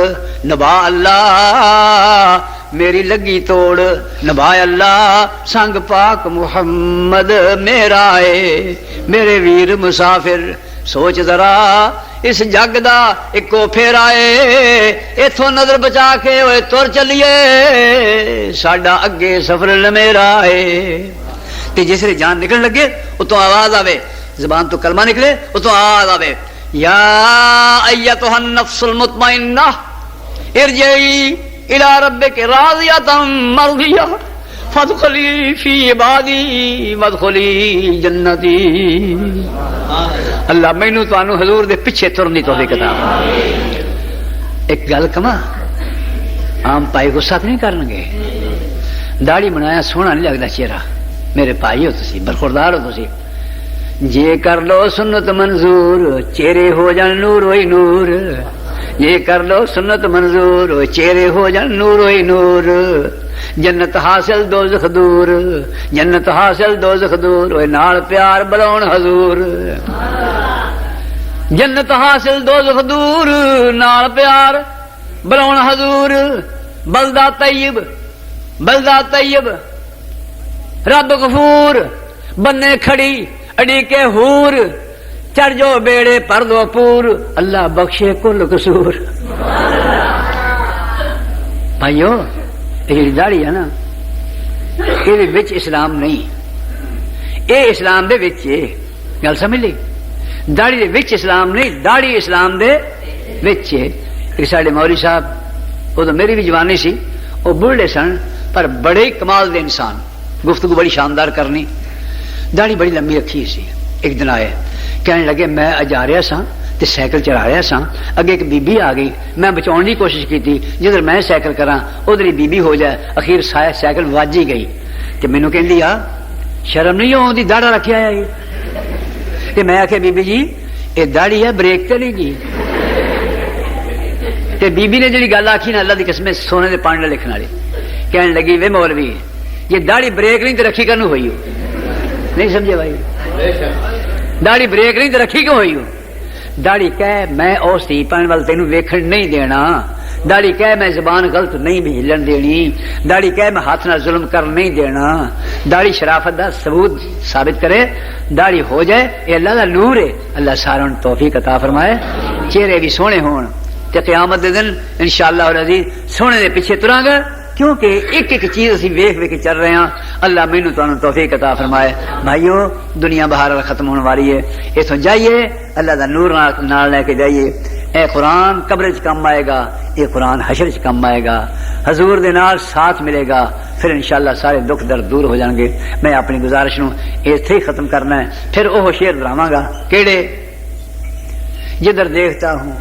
نبھا اللہ، میری لگی توڑ نبھا اللہ، سنگ پاک محمد میرا ہے، میرے ویر مسافر سوچ ذرا اس جگ دا اکو پھیرا ہے، ایتھوں نظر بچا کے اوے تر چلیے، ساڈا اگے سفر لمیرا ہے۔ تے جس نے جان نکلن لگے اتوں آواز آوے، زبان تو کلمہ نکلے اتوں آواز آوے، یا ایتھا النفس المطمئنہ ارجعی الی ربک راضیۃ مرضیہ فادخلی فی عبادی وادخلی جنتی۔ اللہ مینوں تانوں حضور دے پیچھے ترن دی توفیق عطا۔ ایک گل کما، عام پائی غصہ نہیں کرن گے، داڑھی بنایا سونا نہیں لگتا چہرہ، میرے بھائی ہو تسی، برخوردار ہو تسی، جے کر لو سنت منظور چہرے ہو جان نور ہوئی نور، یہ کر لو سنت منظور چہرے ہو جان نور ہوئی نور، جنت حاصل دوزخ دور، جنت حاصل دوزخ دور، اوے نال پیار بلاؤن حضور، جنت حاصل دوزخ دور، نال پیار بلاؤن حضور، بلدہ طیب، بلدہ طیب، رب غفور، بنے کھڑی اڑی کے حور، چڑھ جو بیڑے پر دو پور، اللہ بخشے کل قصور۔ بھائیو یہ داڑھی ہے نا، یہ وچ اسلام نہیں، اے اسلام دے وچ ہے، گل سمجھ لی، داڑھی دے وچ اسلام نہیں، داڑھی اسلام دے وچ ہے۔ ایک ساڈے مولوی صاحب، وہ تو میری بھی جوانی سی، وہ بوڑھے سن پر بڑے کمال دے انسان، گفتگو بڑی شاندار کرنی، داڑھی بڑی لمبی رکھی سی۔ ایک دن آئے کہنے لگے میں جا رہا سا تے سائیکل چلا رہا سا، اگے ایک بی بی آ گئی، میں بچاؤن کی کوشش کی تھی، جدھر میں سائیکل کراں ادھر ہی بی بی ہو جائے، اخیر سائیکل وج ہی گئی، تے مینوں کہندی آ شرم نہیں آؤندی داڑھا رکھیا ہے تے میں آخیا بی بی جی یہ داڑھی ہے بریک تے نہیں جی، تے بی بی نے جڑی گل آکھی نا اللہ دی قسم سونے دے پانی لکھن والی، کہنے لگی وے مولوی یہ داڑھی بریک نہیں تے رکھی کنوں ہوئی ہو، نہیں سمجھے بھائی، داڑھی بریک نہیں تے رکھی کیوں ہوئی ہو؟ داڑھی کہہ میں او سی پان وال تینوں ویکھن نہیں دینا، داڑھی کہہ میں زبان غلط نہیں بھی ہلن دینی، داڑھی کہہ میں ہاتھ نہ ظلم کر نہیں دینا، داڑھی شرافت دا ثبوت ثابت کرے، داڑھی ہو جائے یہ اللہ دا نور ہے، اللہ ساروں توفیق عطا فرمائے، چہرے بھی سونے ہون تے قیامت دے دن انشاءاللہ العزیز سونے دے پیچھے تراں گا، کیونکہ ایک ایک چیز اسی ویکھ ویکھ چل رہے ہیں۔ اللہ مینوں تانوں توفیق عطا فرمائے۔ بھائیو دنیا بہار ختم ہونے والی ہے، اتوں جائیے اللہ دا نور نال لے کے جائیے، اے قرآن قبر چ کم آئے گا، اے قرآن حشر چ کم آئے گا، حضور دے نال ساتھ ملے گا، پھر انشاءاللہ سارے دکھ درد دور ہو جان گے۔ میں اپنی گزارش نو ایتھے ہی ختم کرنا ہے، پھر وہ شعر دہراواں گا کیڑے، جدھر دیکھتا ہوں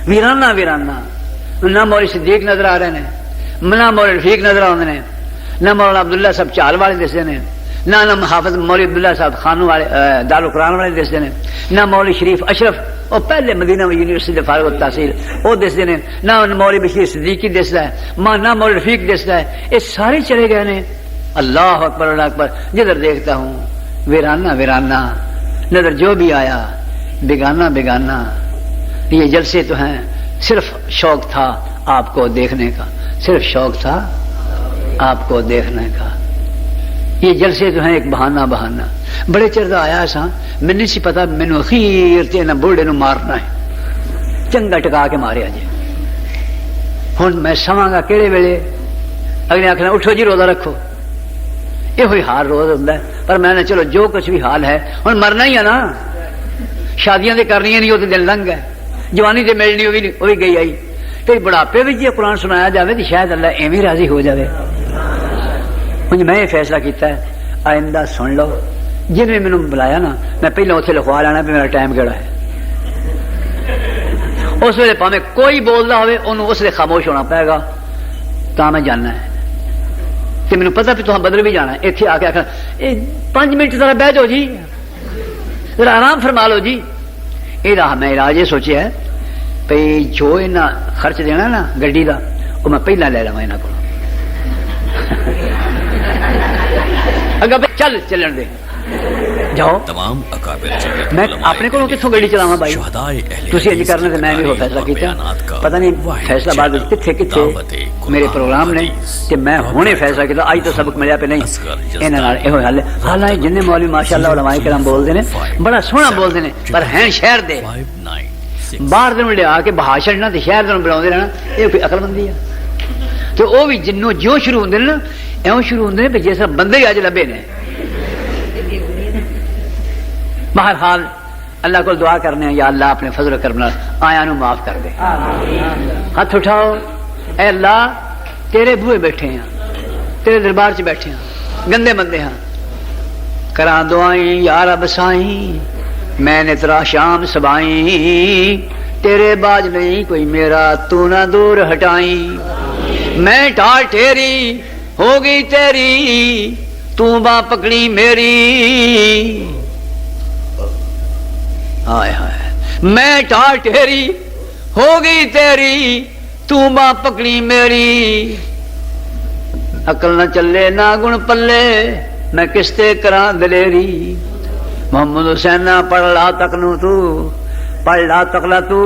ویرانہ ویرانہ، نہ مولوی صدیق نظر آ رہے ہیں، نہ مولوی رفیق نظر آتے ہیں، نہ مولانا عبداللہ صاحب چال والے دستے ہیں، نہ حافظ مولوی عبداللہ صاحب خانو والے دارالقرآن والے دستے ہیں، نہ مولوی شریف اشرف وہ پہلے مدینہ یونیورسٹی کے فارغ التحصیل وہ دستے ہیں، نہ مولوی بشیر صدیقی دستا ہے، نہ مولوی رفیق دستا ہے، یہ سارے چلے گئے ہیں۔ اللہ اکبر اللہ اکبر، جدھر دیکھتا ہوں ویرانہ ویرانہ، نظر جو بھی آیا بیگانہ بیگانہ، یہ جلسے تو ہیں صرف شوق تھا آپ کو دیکھنے کا، صرف شوق تھا آپ کو دیکھنے کا، یہ جلسے تو ہیں ایک بہانہ بہانہ، بڑے چردہ آیا سا میں نہیں سی پتا مینو اخیر تے نہ بوڑھے نو مارنا ہے، چنگا ٹکا کے ماریا جی، ہن میں سواں گا کہڑے ویلے، اگلے آخنا اٹھو جی روزہ رکھو، یہ ہوئی حال روز ہوتا ہے، پر میں نے چلو جو کچھ بھی حال ہے ہن مرنا ہی ہے نا، شادیاں تے کرنی نہیں وہ تو دن لنگ ہے، جوانی تے ملنی وہ بھی گئی آئی، تو بڑھاپے بھی جی قرآن سنایا جائے تو شاید اللہ ایویں راضی ہو جائے۔ مجھے میں یہ فیصلہ کیتا ہے آئندہ سن لو، جن نے مینوں بلایا نا میں پہلے اتنے لکھوا لینا بھی میرا ٹائم کہڑا ہے، اس ویلے پاویں کوئی بولتا ہوئے انہوں اس لیے خاموش ہونا پائے گا، تا میں جاننا ہے کہ مینوں پتا بھی تہاں بدل بھی جانا ہے، اتنے آ کے آخر 5 منٹ ذرا بہ جاؤ جی، ذرا آرام فرما لو جی، یہ میں علاج یہ سوچیا ہے بھئی جو انہیں خرچ دینا نا گڈی کا وہ میں پہلا لے لوا یہاں کو اگر چل چلن دے جاؤ تمام اکابر جیت میں علماء اپنے کو اہل کتوں گاڑی چلاواں بھائی شہدائے اہل تسی حدیث اج کرنے کی سے میں بھی ہو تقاریر فیصلہ اور کیتا بیانات کا پتہ نہیں واحد فیصلہ بعد چینل کتھے کتھے دعوت میرے قرآن پروگرام نے حدیث کہ میں ہونے فیصلہ کیتا اج تو سبق ملیا پہ نہیں انہاں نال ایہو حل حالانکہ جن مولوی ماشاءاللہ علماء کرام بول دے نے بڑا سوہنا بول دے نے پر ہیں شہر دے 596 باہر دے لیا کے بہا چھڑنا تے شہر دے بلاوندے رہنا یہ کوئی عقل مندی ہے تو وہ بھی جنوں جو شروع ہوندے نے نا ایوں شروع ہوندے نے جیسا بندے ہی اج لبے نے بہرحال اللہ کو دعا کرنے ہیں یا اللہ اپنے فضل و کرم نال آیا نو معاف کر دے ہاتھ اٹھاؤ اے اللہ تیرے بوئے بیٹھے ہیں تیرے دربار چ بیٹھے ہیں گندے بندے ہیں کراں دعائیں یا رب سائیں میں نے ترا شام سبائیں تیرے باج نہیں کوئی میرا تو نہ دور ہٹائیں میں ٹال ٹھیری ہو گئی تیری تو باں پکڑی میری ہائے ہائے میں ٹال ٹھیری ہو گئی تیری تو باں پکڑی میری عقل نہ چلے نہ گن پلے میں کستے کراں دلیری محمد حسین نہ پڑھ لا تک نو تو پڑھ لا تکلا تو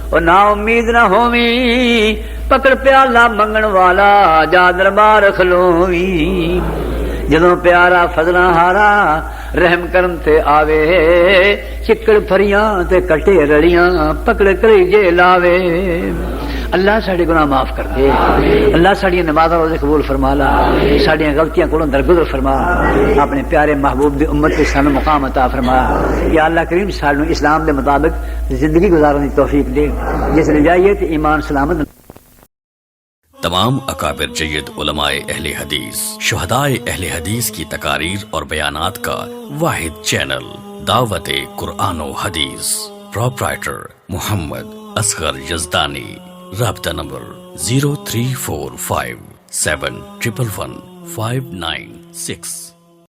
اور نا امید نہ ہووی پکڑ پیالہ منگن والا جا دربار کھلووی جدوں پیارا فضلاں ہارا رحم کرم تے آوے چکڑ پھریاں تے کٹے رڑیاں پکڑ کلیجے لاوے اللہ ساڈے گناہ معاف کر دے اللہ ساڈی نمازاں روزے قبول فرما لا ساڈیاں غلطیاں کولوں درگزر فرما اپنے پیارے محبوب دی امت تے سانو مقام عطا فرما یا اللہ کریم سانو اسلام دے مطابق زندگی گزارنے دی توفیق دے جس نے جائیے تے ایمان سلامت تمام اکابر جید علماء اہل حدیث شہدائے اہل حدیث کی تقاریر اور بیانات کا واحد چینل دعوت قرآن و حدیث پروپرائٹر محمد اصغر یزدانی رابطہ نمبر 03457111596